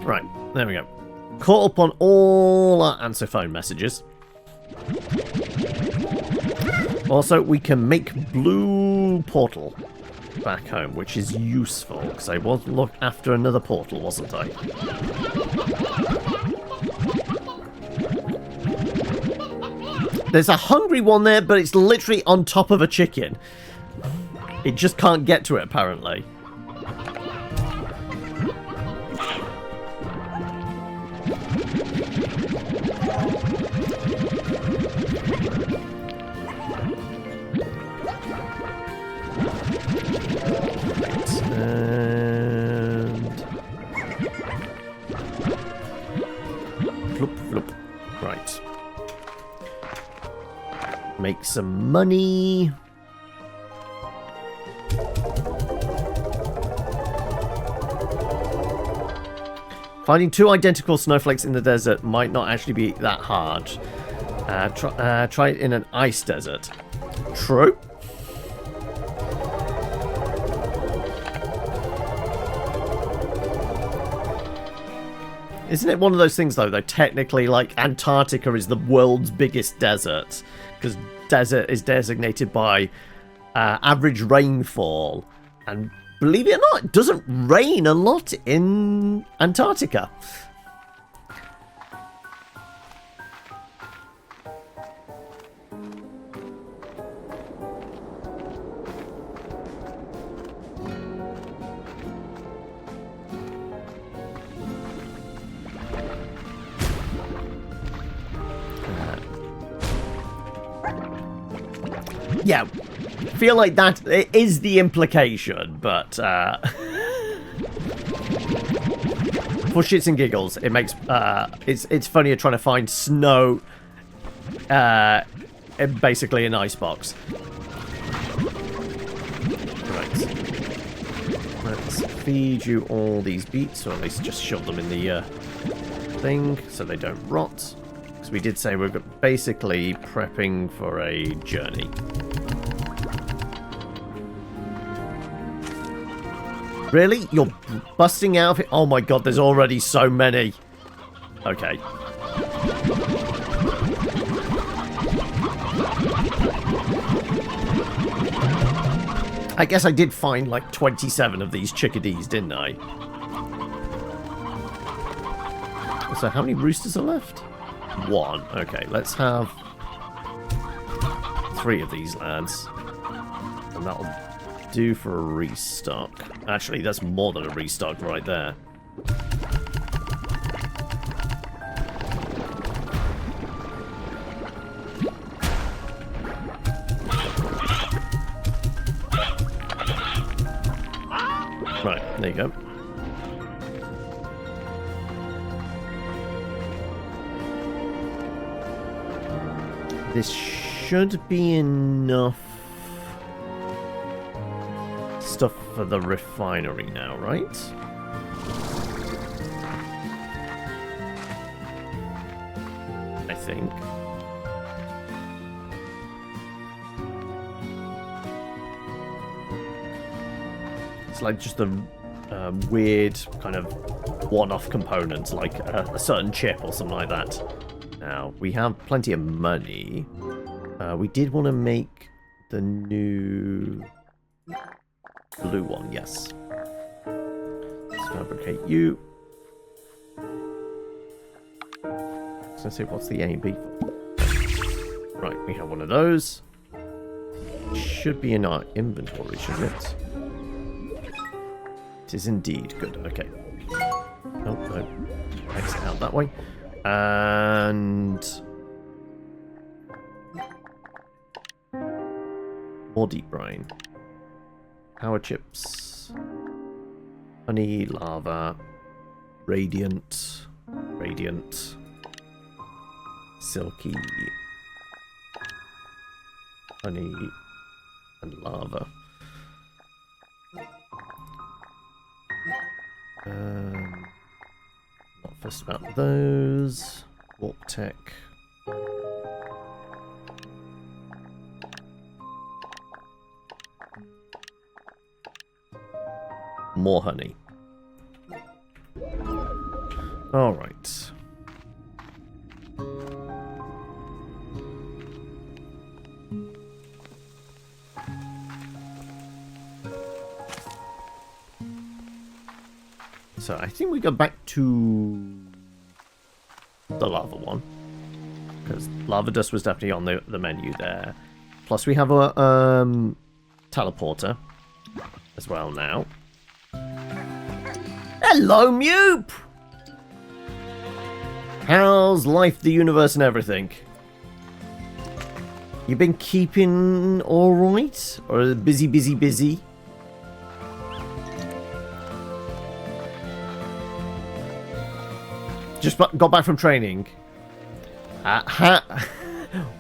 Right, there we go. Caught up on all our answer phone messages. Also, we can make blue portal back home, which is useful, because I was looking after another portal, wasn't I? There's a hungry one there, but it's literally on top of a chicken. It just can't get to it, apparently. And Floop, floop. Right. Make some money. Finding 2 identical snowflakes in the desert might not actually be that hard. Try it in an ice desert. True. Isn't it one of those things, though, technically, like, Antarctica is the world's biggest desert, because desert is designated by average rainfall, and believe it or not, it doesn't rain a lot in Antarctica. Yeah, feel like that is the implication, but for shits and giggles, it makes it's funnier trying to find snow in basically an icebox. Right, let's feed you all these beets, or at least just shove them in the thing so they don't rot. Because we did say we're basically prepping for a journey. Really? You're busting out of it? Oh my god, there's already so many. Okay. I guess I did find like 27 of these chickadees, didn't I? So how many roosters are left? 1. Okay, let's have 3 of these lads. And that'll do for a restock. Actually, that's more than a restock right there. Right, there you go. This should be enough stuff for the refinery now, right? I think. It's like just a weird kind of one-off component, like a certain chip or something like that. Now, we have plenty of money. We did want to make the new blue one, yes. Let's fabricate you. Let's see, what's the A and B for? Right, we have one of those. Should be in our inventory, shouldn't it? It is indeed. Good, okay. Oh, no. Exit out that way. And more deep brine. Power chips. Honey, lava. Radiant. Radiant. Silky. Honey. And lava. Not fussed about those. Warp tech. More honey. All right. So I think we go back to the lava one, because lava dust was definitely on the menu there. Plus we have a teleporter as well now. Hello, Mupe! How's life, the universe, and everything? You been keeping all right, or busy, busy, busy? Just got back from training.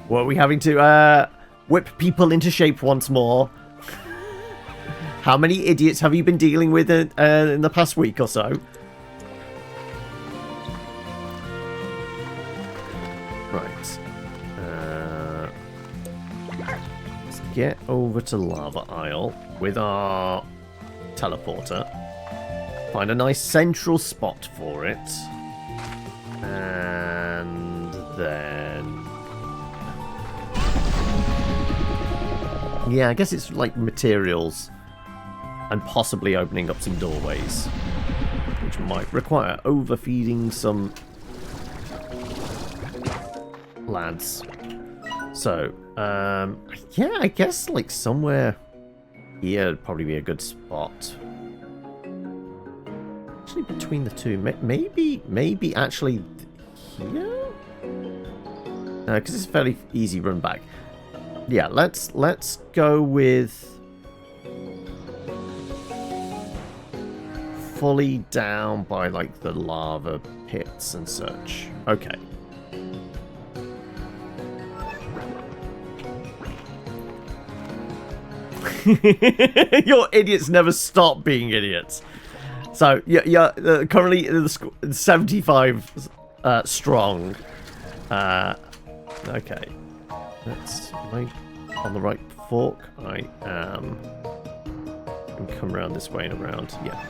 Were we having to whip people into shape once more? How many idiots have you been dealing with in the past week or so? Right. Let's get over to Lava Isle with our teleporter. Find a nice central spot for it. And then... yeah, I guess it's like materials and possibly opening up some doorways, which might require overfeeding some lads. So, yeah, I guess like somewhere here would probably be a good spot. Actually, between the two, maybe actually here? No, because it's a fairly easy run back. Yeah, let's go with fully down by like the lava pits and such. Okay. Your idiots never stop being idiots. So yeah, currently 75 strong. Okay. Am I on the right fork? I am. And come around this way and around. Yeah.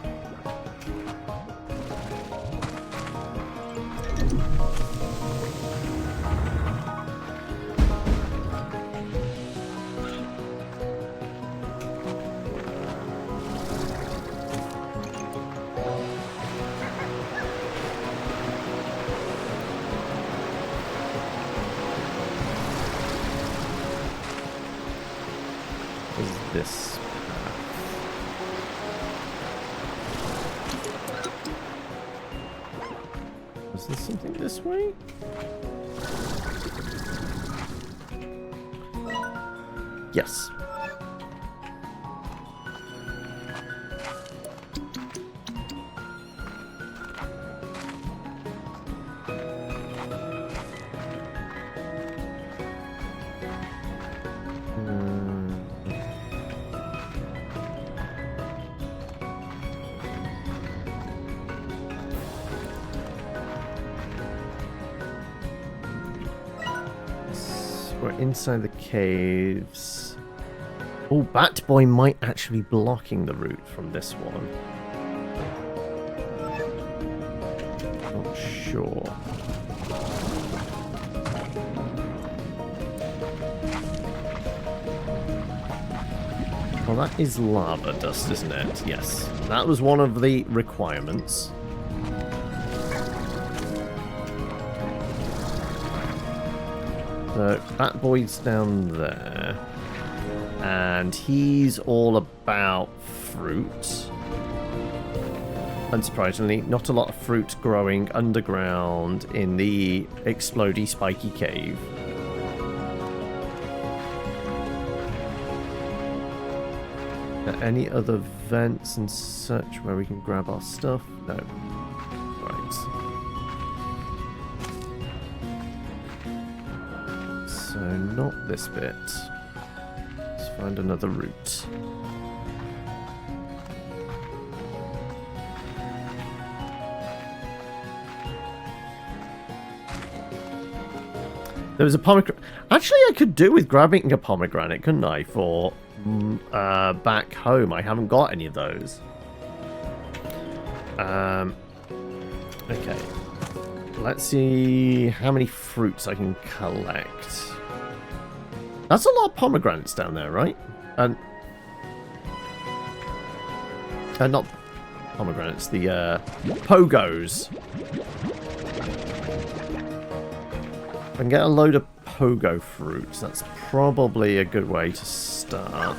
This path. Was there something this way? Yes. Inside the caves. Oh, Bat Boy might actually be blocking the route from this one. Not sure. Well, that is lava dust, isn't it? Yes. That was one of the requirements. So, Bat Boy's down there, and he's all about fruit. Unsurprisingly, not a lot of fruit growing underground in the explodey spiky cave. Are there any other vents and such where we can grab our stuff? No. Right. So, not this bit. Let's find another route. There was a pomegranate. Actually, I could do with grabbing a pomegranate, couldn't I? For back home. I haven't got any of those. Okay. Let's see how many fruits I can collect. That's a lot of pomegranates down there, right? And not pomegranates, the pogos. I can get a load of pogo fruits. That's probably a good way to start.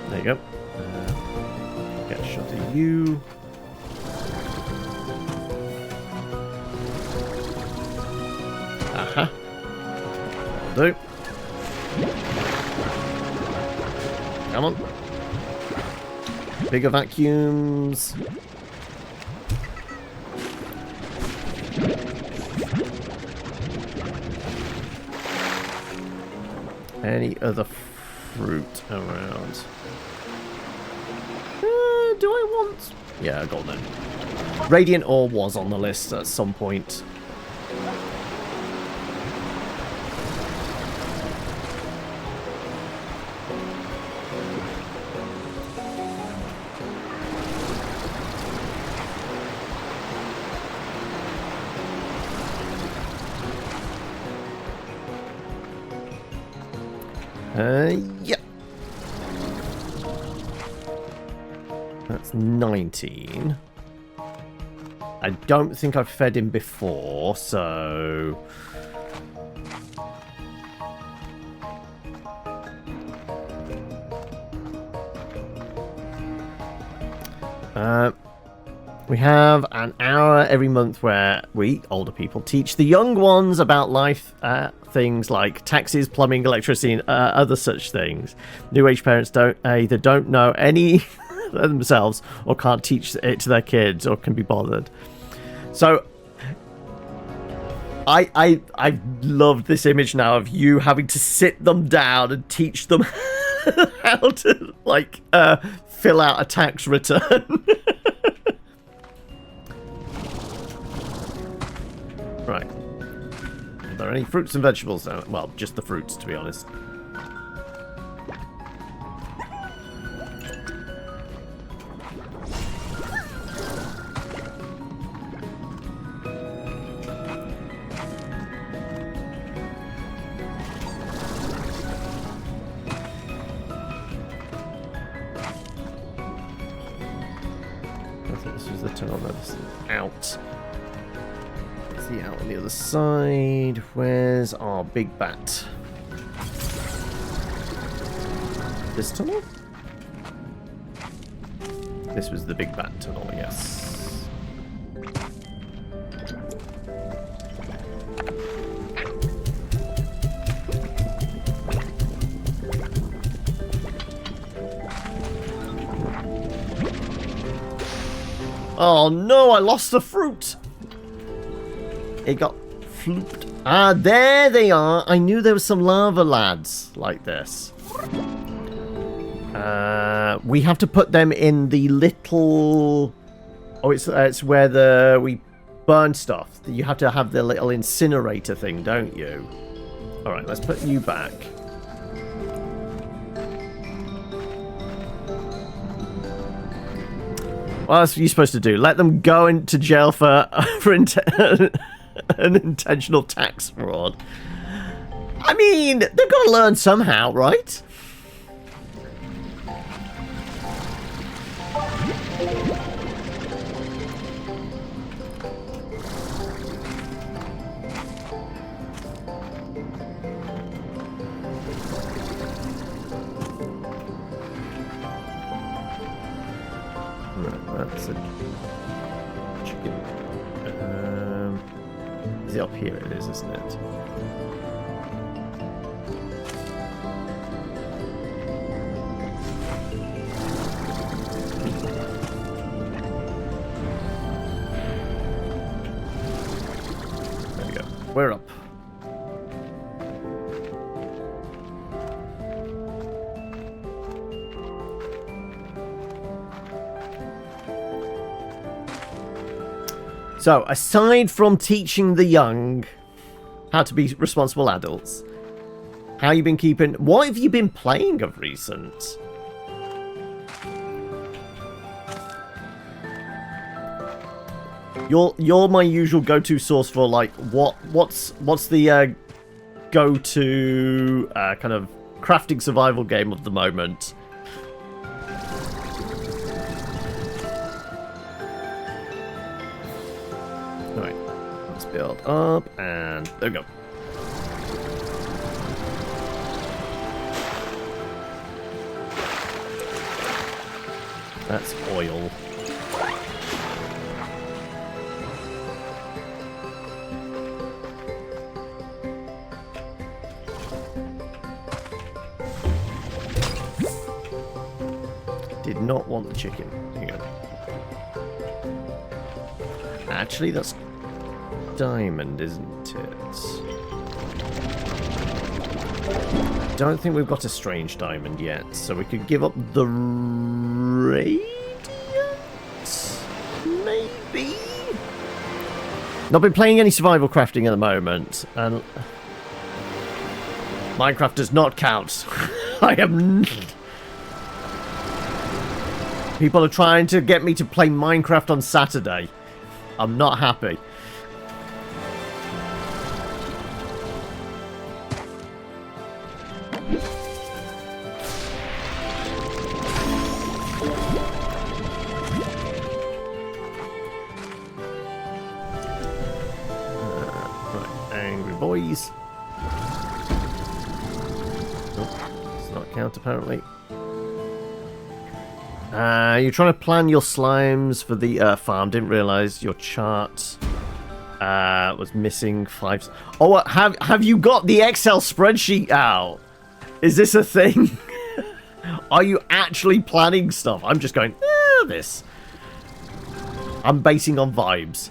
There you go. Get Shutter you. Aha. That'll do. Come on. Bigger vacuums. Any other fruit around? Do I want... Yeah, golden. Radiant ore was on the list at some point. Yeah. That's 19. I don't think I've fed him before, so... we have an hour every month where we, older people, teach the young ones about life things like taxes, plumbing, electricity, and other such things. New age parents either don't know any themselves or can't teach it to their kids or can be bothered. So I loved this image now of you having to sit them down and teach them how to like fill out a tax return. Right. Are there any fruits and vegetables now? Well, just the fruits, to be honest. I think this was the tunnel that's out. Out on the other side. Where's our big bat? This tunnel? This was the big bat tunnel, yes. Oh no, I lost the fruit! It got flooped. Ah, there they are. I knew there was some lava lads like this. We have to put them in the little... Oh, it's where we burn stuff. You have to have the little incinerator thing, don't you? Alright, let's put you back. What else are you supposed to do? Let them go into jail for an intentional tax fraud. I mean, they've got to learn somehow, right? Right, that's a chicken. Is it up here? It is, isn't it? There we go. We're up. So, aside from teaching the young how to be responsible adults, how you been keeping... What have you been playing of recent? You're my usual go-to source for like what's the go-to kind of crafting survival game of the moment. Alright, let's build up, and there we go. That's oil. Did not want the chicken. Hang on. Actually, that's diamond, isn't it? Don't think we've got a strange diamond yet, so we could give up the radiant? Maybe? Not been playing any survival crafting at the moment, and Minecraft does not count. I am... People are trying to get me to play Minecraft on Saturday. I'm not happy. Right, angry boys. Oh, it's not count apparently. You're trying to plan your slimes for the farm. Didn't realise your chart was missing 5. Oh, have you got the Excel spreadsheet out? Is this a thing? Are you actually planning stuff? I'm just going, this. I'm basing on vibes.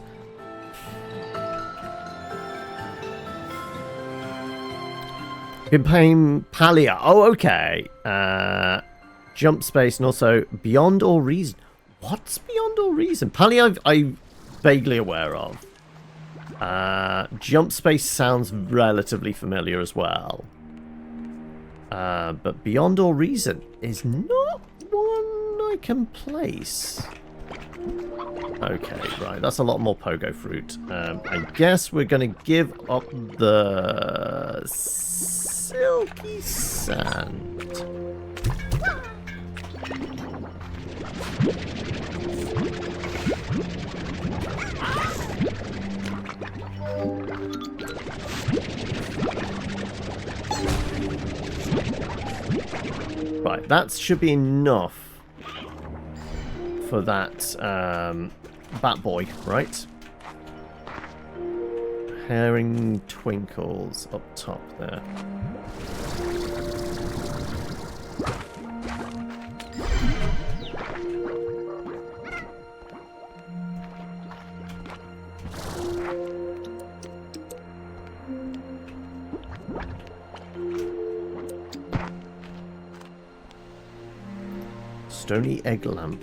Been playing Palia. Oh, okay. Jump space and also Beyond All Reason. What's Beyond All Reason? Palia I'm vaguely aware of. Jump space sounds relatively familiar as well. But Beyond All Reason is not one I can place. Okay, right. That's a lot more pogo fruit. I guess we're going to give up the silky sand. Right, that should be enough for that bat boy, right? Herring twinkles up top there. Stony egg lamp.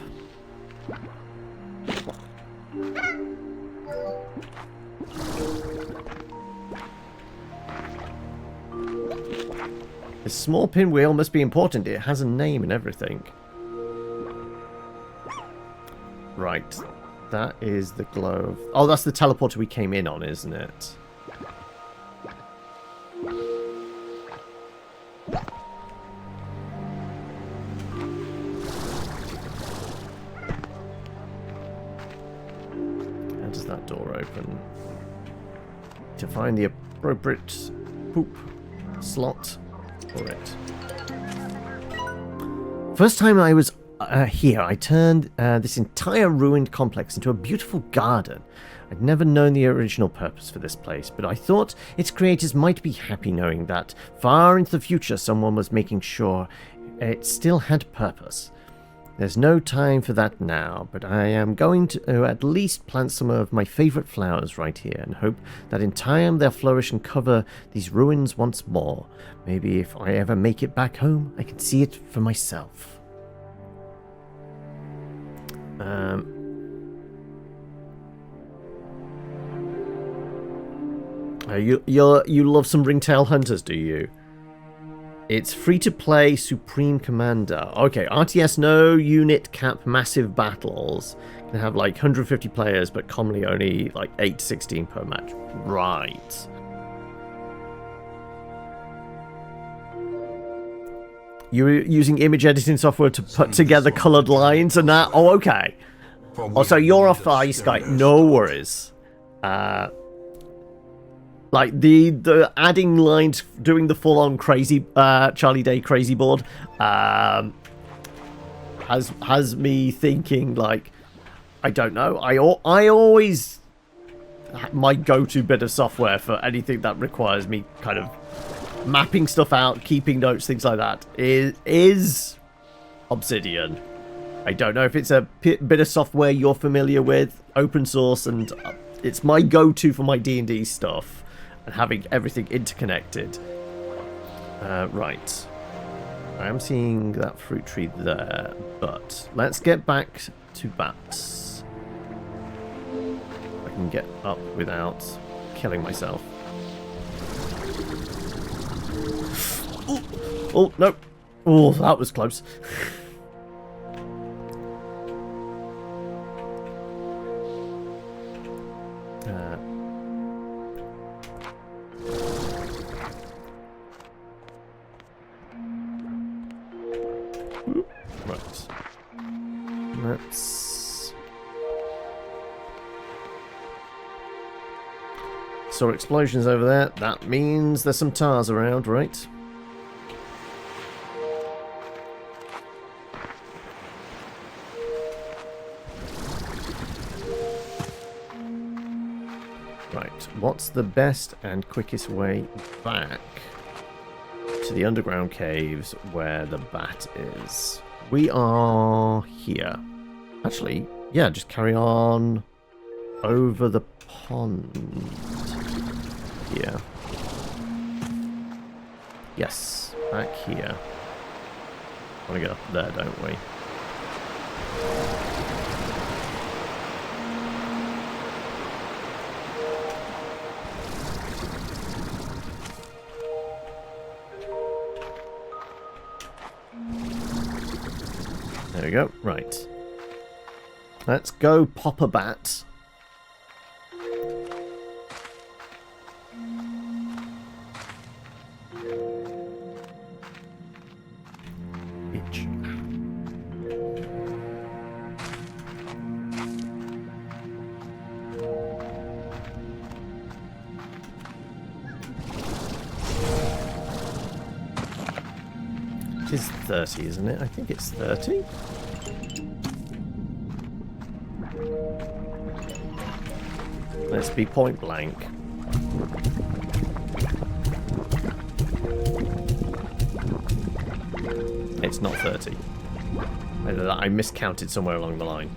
This small pinwheel must be important. It has a name and everything. Right. That is the glow. Oh, that's the teleporter we came in on, isn't it? How does that door open? To find the appropriate poop slot for it. First time I was here, I turned this entire ruined complex into a beautiful garden. I'd never known the original purpose for this place, but I thought its creators might be happy knowing that far into the future someone was making sure it still had purpose. There's no time for that now, but I am going to at least plant some of my favourite flowers right here and hope that in time they'll flourish and cover these ruins once more. Maybe if I ever make it back home, I can see it for myself. You love some ringtail hunters, do you? It's free to play Supreme Commander. Okay, RTS no unit cap massive battles. Can have like 150 players, but commonly only like 8 to 16 per match. Right. You're using image editing software to put together coloured lines and that? Oh, okay. Oh, so you're off Ice Guy. No worries. Like the adding lines, doing the full-on crazy Charlie Day crazy board. has me thinking, like, I don't know. I always, my go-to bit of software for anything that requires me kind of mapping stuff out, keeping notes, things like that, is Obsidian. I don't know if it's a bit of software you're familiar with, open source, and it's my go-to for my D&D stuff and having everything interconnected. Right. I am seeing that fruit tree there, but let's get back to bats. I can get up without killing myself. Oh, no. Oh, that was close. Right. Let's... Saw explosions over there. That means there's some tars around, right? Right. What's the best and quickest way back to the underground caves where the bat is? We are here. Actually, yeah, just carry on over the pond. Here. Yes, back here. Want to go up there, don't we? There we go. Right. Let's go pop a bat. Itch. It is 30, isn't it? I think it's 30. Let's be point blank. It's not 30. I miscounted somewhere along the line.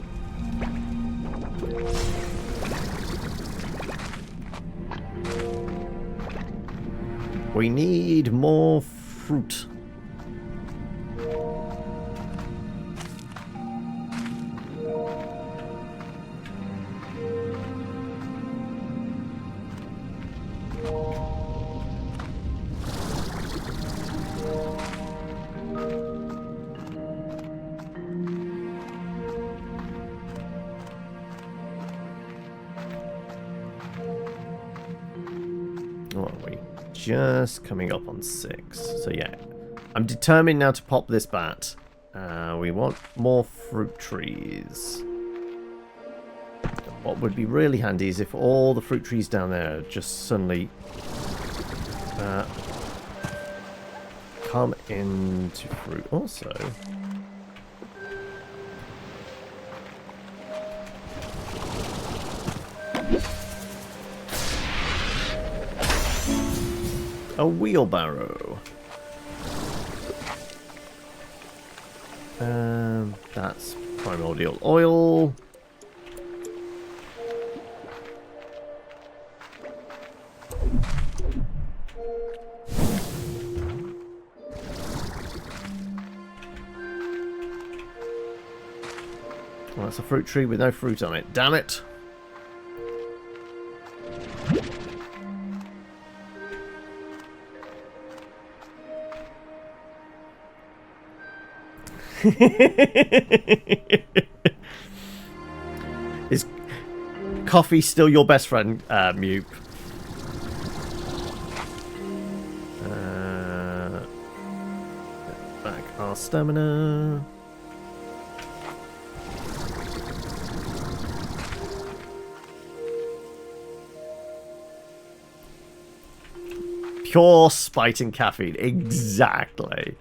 We need more fruit. What are we? Just coming up on 6. So yeah, I'm determined now to pop this bat. We want more fruit trees. What would be really handy is if all the fruit trees down there just suddenly come into fruit. Also, a wheelbarrow. That's primordial oil. Well, that's a fruit tree with no fruit on it. Damn it! Is coffee still your best friend, Mupe? Back our stamina. Pure spite and caffeine. Exactly.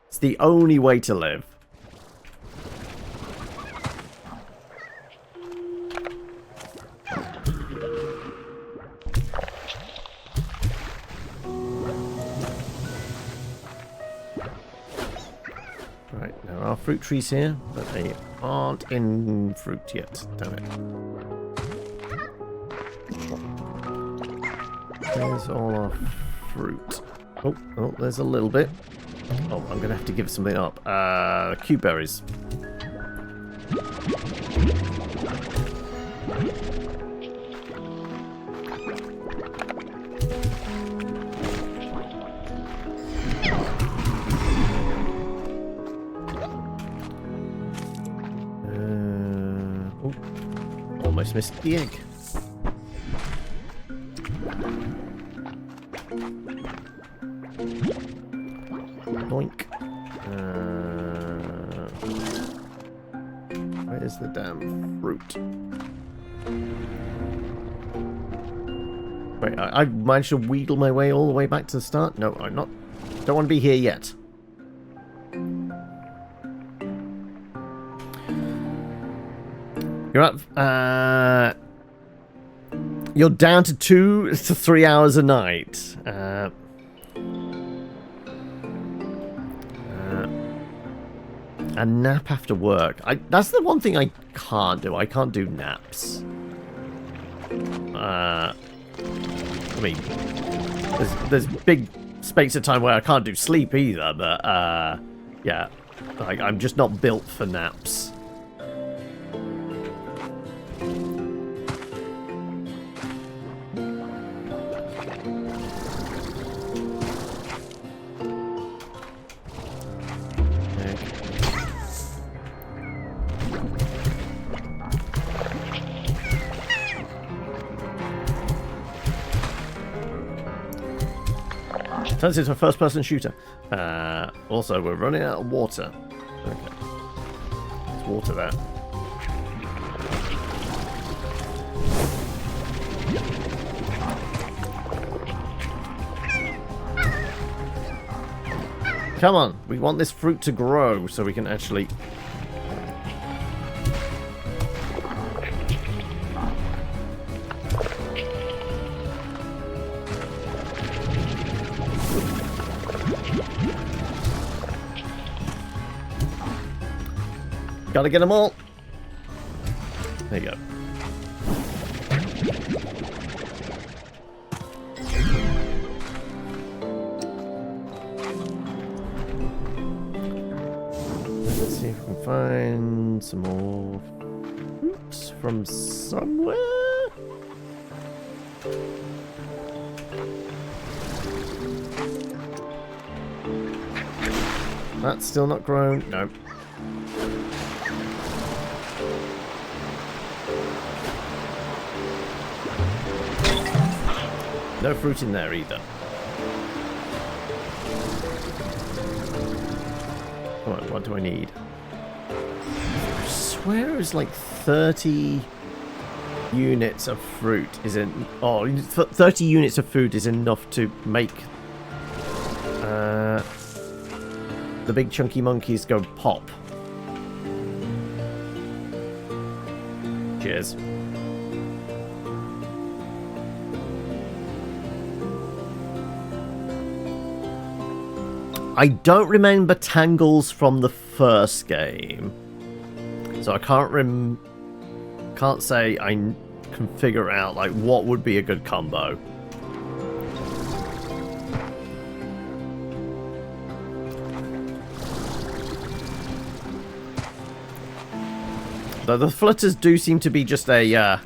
It's the only way to live. fruit trees here, but they aren't in fruit yet. Damn it. There's all our fruit. Oh, there's a little bit. Oh, I'm going to have to give something up. Cube berries. Almost missed the egg. Boink. Where's the damn fruit? Wait, I managed to wheedle my way all the way back to the start? No, I'm not. Don't want to be here yet. You're up. You're down to 2 to 3 hours a night. A nap after work. That's the one thing I can't do. I can't do naps. I mean, there's big space of time where I can't do sleep either. But yeah, like I'm just not built for naps. Turns into a first-person shooter. Also, we're running out of water. Okay. Let's water that. Come on, we want this fruit to grow so we can actually... Gotta get them all. There you go. Let's see if we can find some more fruits from somewhere. That's still not grown. No. No fruit in there either. Come on, what do I need? I swear it was like 30 units of fruit is in... Oh, 30 units of food is enough to make the big chunky monkeys go pop. Cheers. I don't remember tangles from the first game, so I can't say I can figure out like what would be a good combo. Though the flutters do seem to be just a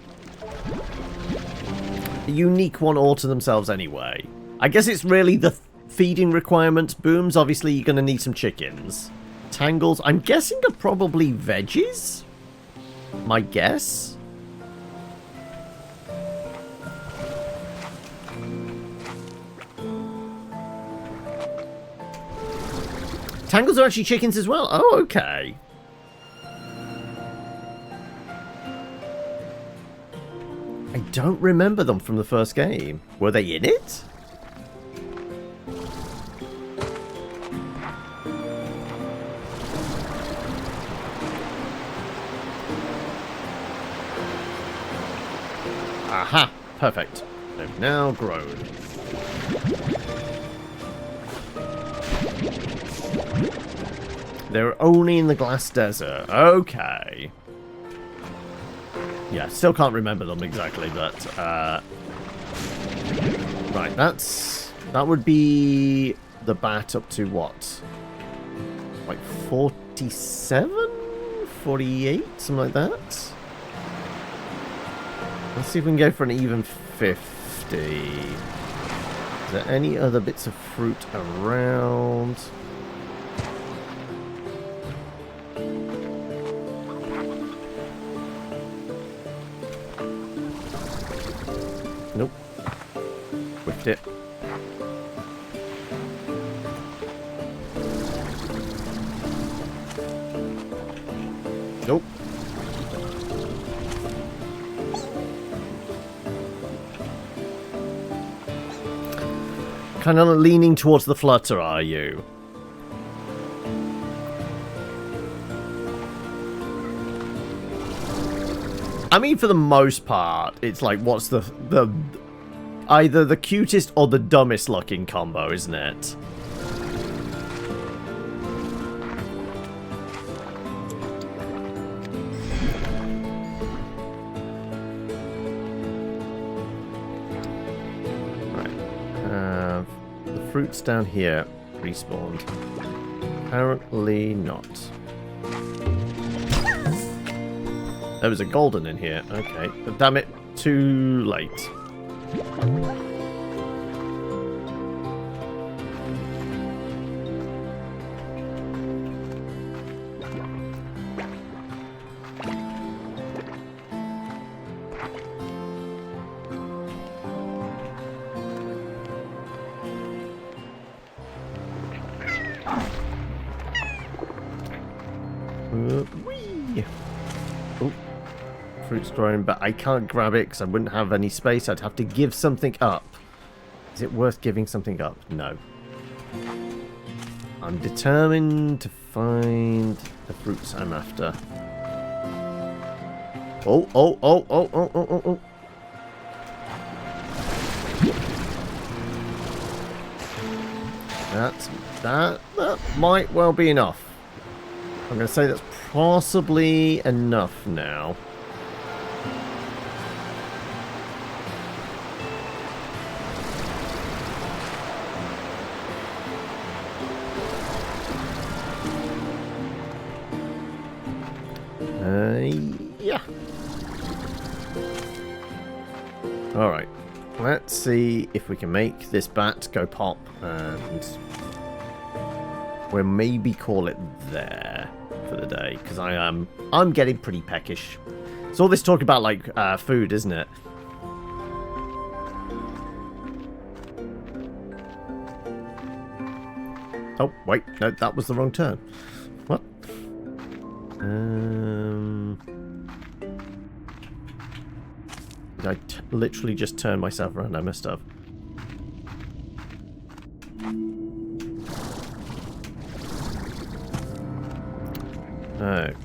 unique one all to themselves anyway. I guess it's really the feeding requirements. Booms, obviously you're going to need some chickens. Tangles, I'm guessing are probably veggies? My guess? Tangles are actually chickens as well? Oh, okay. I don't remember them from the first game. Were they in it? Aha! Perfect. They've now grown. They're only in the glass desert. Okay. Yeah, still can't remember them exactly, but right, that would be the bat up to what? Like 47? 48? Something like that? Let's see if we can go for an even 50. Is there any other bits of fruit around? Nope. Whipped it. Nope. Kind of leaning towards the flutter, are you? I mean, for the most part, it's like, what's the either the cutest or the dumbest looking combo, isn't it? Right. The fruits down here respawned. Apparently not. There was a golden in here. Okay. But damn it. Too late. Whee! Oh. Fruit's growing, but I can't grab it because I wouldn't have any space. I'd have to give something up. Is it worth giving something up? No. I'm determined to find the fruits I'm after. Oh, oh, oh, oh, oh, oh, oh, oh. That might well be enough. I'm going to say that's possibly enough now. Yeah. Alright. Let's see if we can make this bat go pop and we'll maybe call it there for the day, because I'm getting pretty peckish. It's all this talk about like food, isn't it? Oh wait, no, that was the wrong turn. What? Did I literally just turn myself around? I messed up. Okay.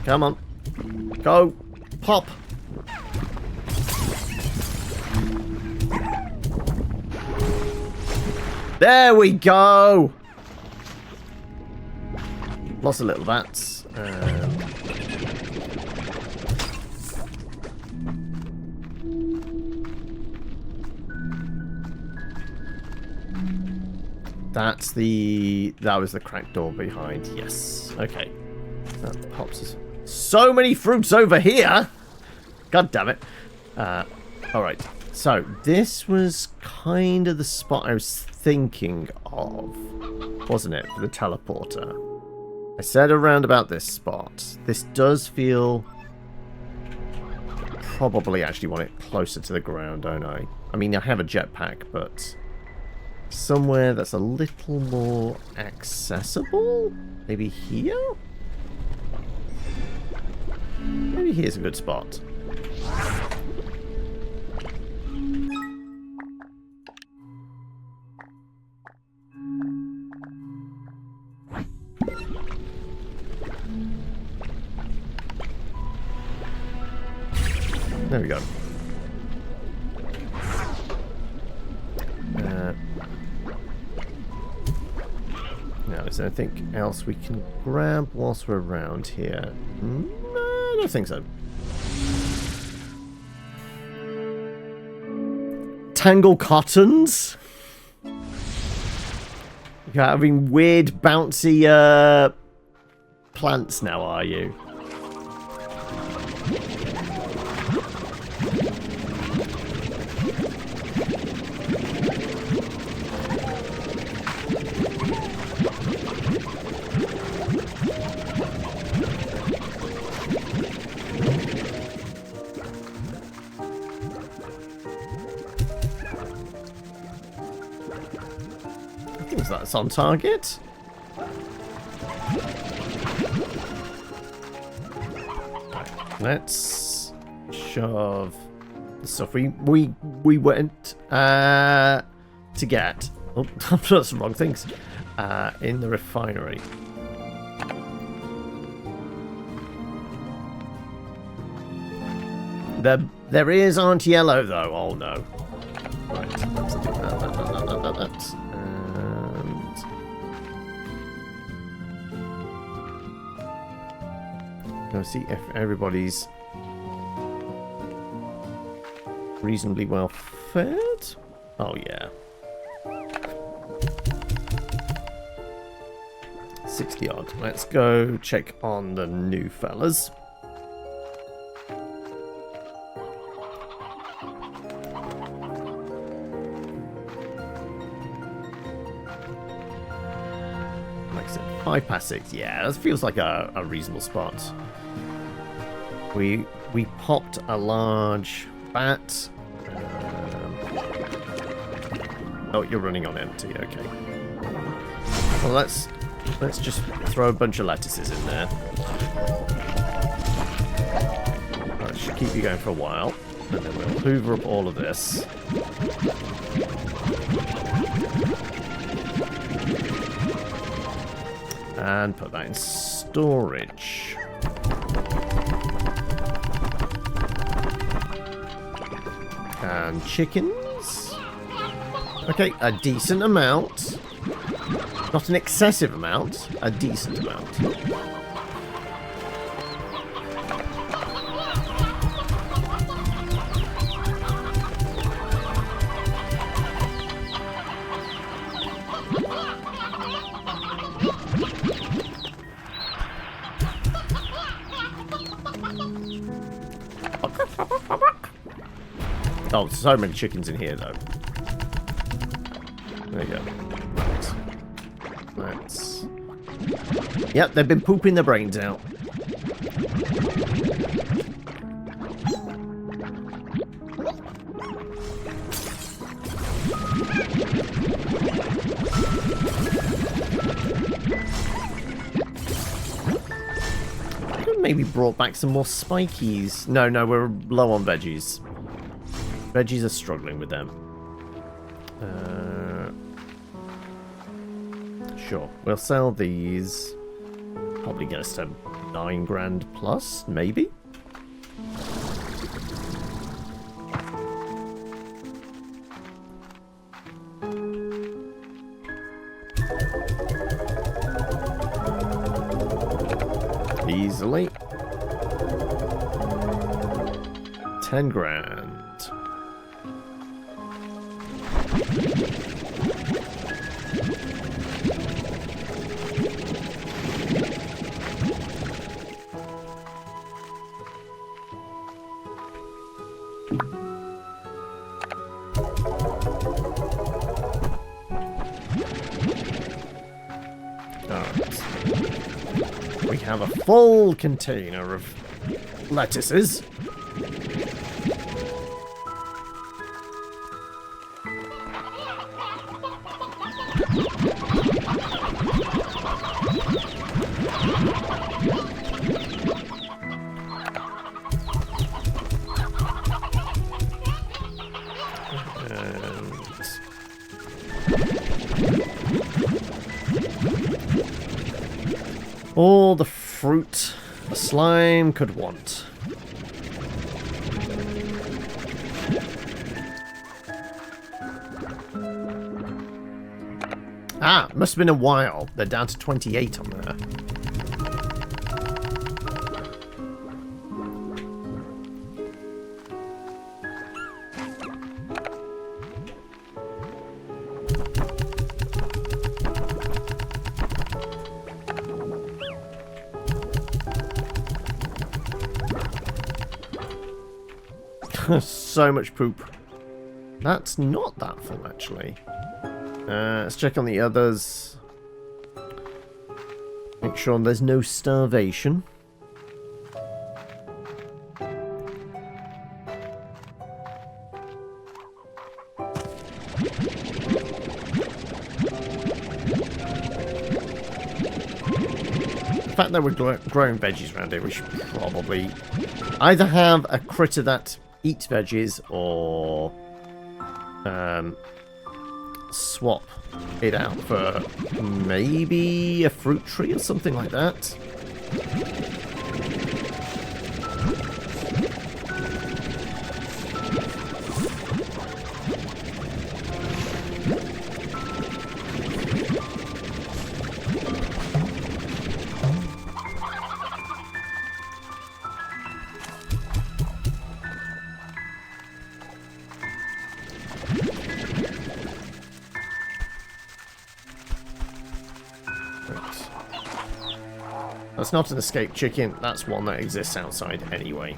Come on. Go. Pop. There we go. Lots of little bats. That was the cracked door behind. Yes. Okay. That pops us. So many fruits over here. God damn it. Alright. So, this was kind of the spot I was thinking of, wasn't it, for the teleporter? I said around about this spot. This does feel... Probably actually want it closer to the ground, don't I? I mean, I have a jetpack, but... somewhere that's a little more accessible? Maybe here? Maybe here's a good spot. There we go. Now, is there anything else we can grab whilst we're around here? No, I don't think so. Tangle cottons? You're having weird, bouncy plants now, are you? That's on target. Right, let's shove the stuff we went to get. Oh, that's the wrong things. In the refinery. There is Auntie Yellow though. Oh no. Right, let's do that. Go see if everybody's reasonably well fed. Oh yeah. 60 odd. Let's go check on the new fellas. Like I said, 6:05. Yeah, that feels like a reasonable spot. We popped a large bat. Oh, you're running on empty. Okay. Well, let's just throw a bunch of lettuces in there. That should keep you going for a while, and then we'll hoover up all of this. And put that in storage. And chickens. Okay, a decent amount. Not an excessive amount, a decent amount. Oh, so many chickens in here, though. There you go. Right. Let's... Yep, they've been pooping their brains out. I could maybe brought back some more spikies. No, we're low on veggies. Veggies are struggling with them. Sure, we'll sell these. Probably get us to 9 grand plus, maybe? Easily. 10 grand. We have a full container of lettuces. All the fruit a slime could want. Ah, must have been a while. They're down to 28 on there. So much poop. That's not that full, actually. Let's check on the others. Make sure there's no starvation. The fact that we're growing veggies around here, we should probably either have a critter that eats veggies or swap it out for maybe a fruit tree or something like that. That's not an escaped chicken, that's one that exists outside anyway.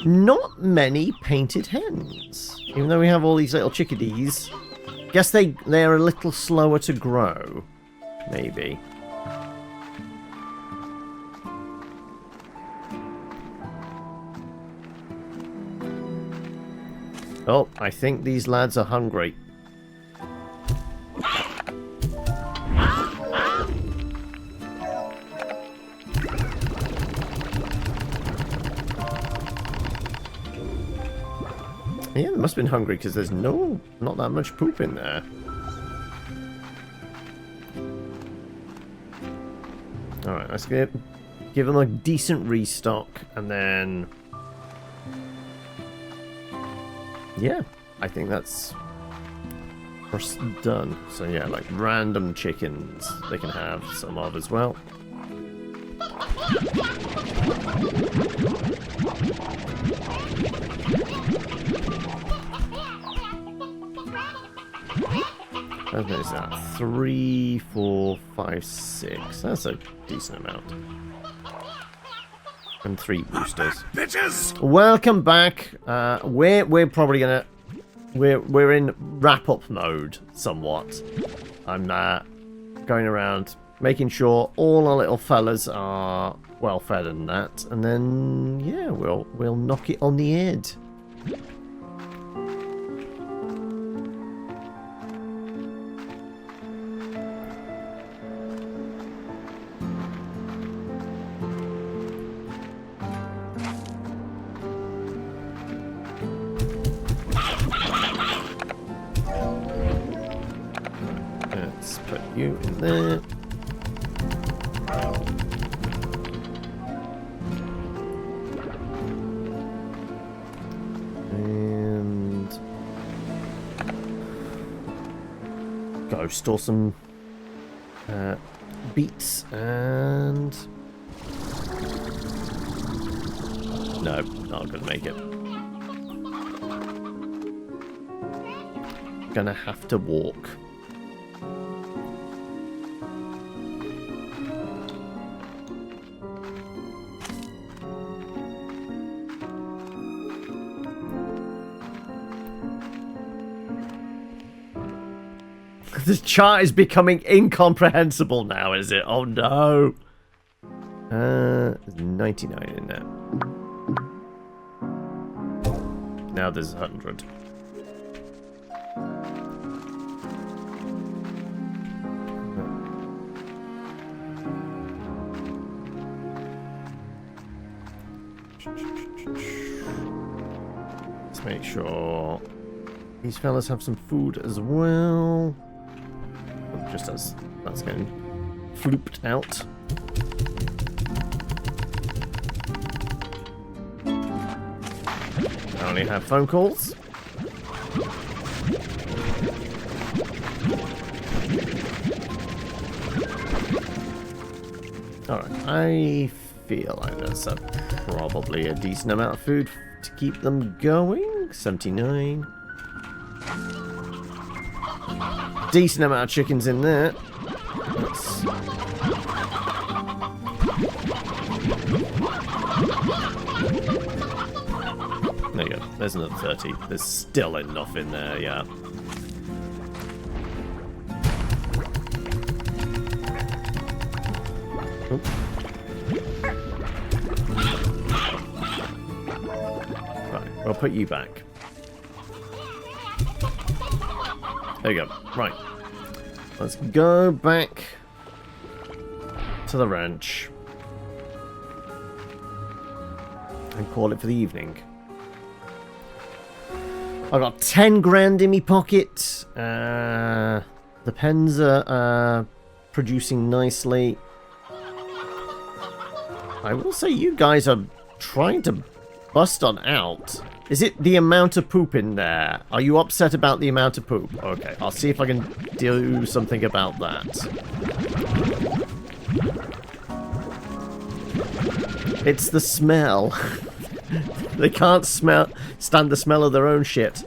Not many painted hens. Even though we have all these little chickadees. Guess they're a little slower to grow. Maybe. Oh, I think these lads are hungry. Yeah, they must have been hungry because there's not that much poop in there. Alright, let's give them a decent restock and then... yeah, I think that's done. So yeah, like random chickens they can have some of as well. How many is that? 3, 4, 5, 6. That's a decent amount. And 3 boosters. Bitches! Welcome back. We're probably gonna we're in wrap up mode somewhat. I'm going around making sure all our little fellas are well fed and that, and then yeah, we'll knock it on the head. Let's put you in there. And go store some beets and no, not gonna make it. Gonna have to walk. This chart is becoming incomprehensible now, is it? Oh no. There's 99 in there. Now there's 100. make sure these fellas have some food as well. Oh, just as that's getting flooped out. I only have phone calls. Alright, I feel like that's probably a decent amount of food to keep them going. 79. Decent amount of chickens in there. That's... There you go. There's another 30. There's still enough in there, yeah. Oop. Right, we'll put you back. There you go. Right. Let's go back to the ranch and call it for the evening. I've got 10 grand in my pocket. The pens are producing nicely. I will say you guys are trying to bust on out. Is it the amount of poop in there? Are you upset about the amount of poop? Okay, I'll see if I can do something about that. It's the smell. They can't stand the smell of their own shit.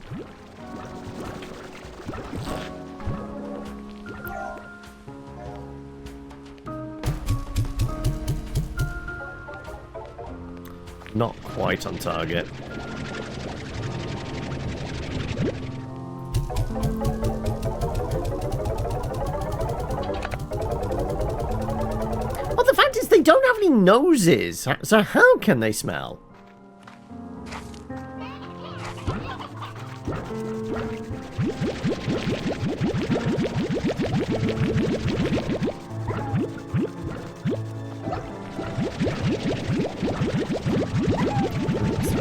Not quite on target. Well, the fact is they don't have any noses, so how can they smell?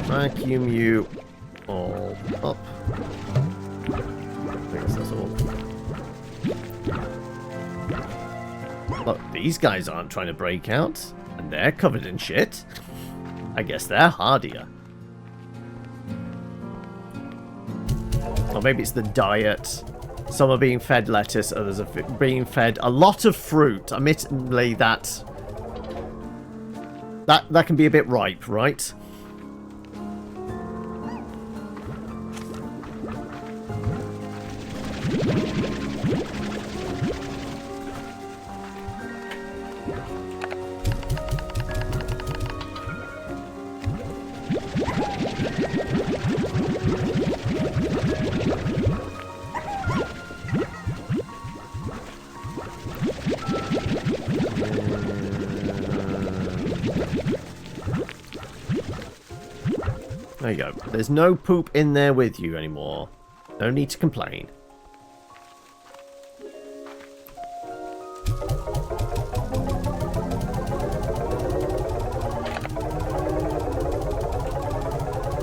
Vacuum you all up. I guess that's all. Look, these guys aren't trying to break out, and they're covered in shit. I guess they're hardier. Or maybe it's the diet. Some are being fed lettuce, others are being fed a lot of fruit. Admittedly, that can be a bit ripe, right? There you go. There's no poop in there with you anymore. No need to complain.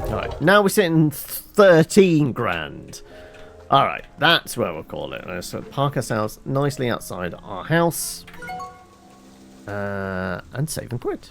Alright, now we're sitting 13 grand. Alright, that's where we'll call it. Let's park ourselves nicely outside our house. And save and quit.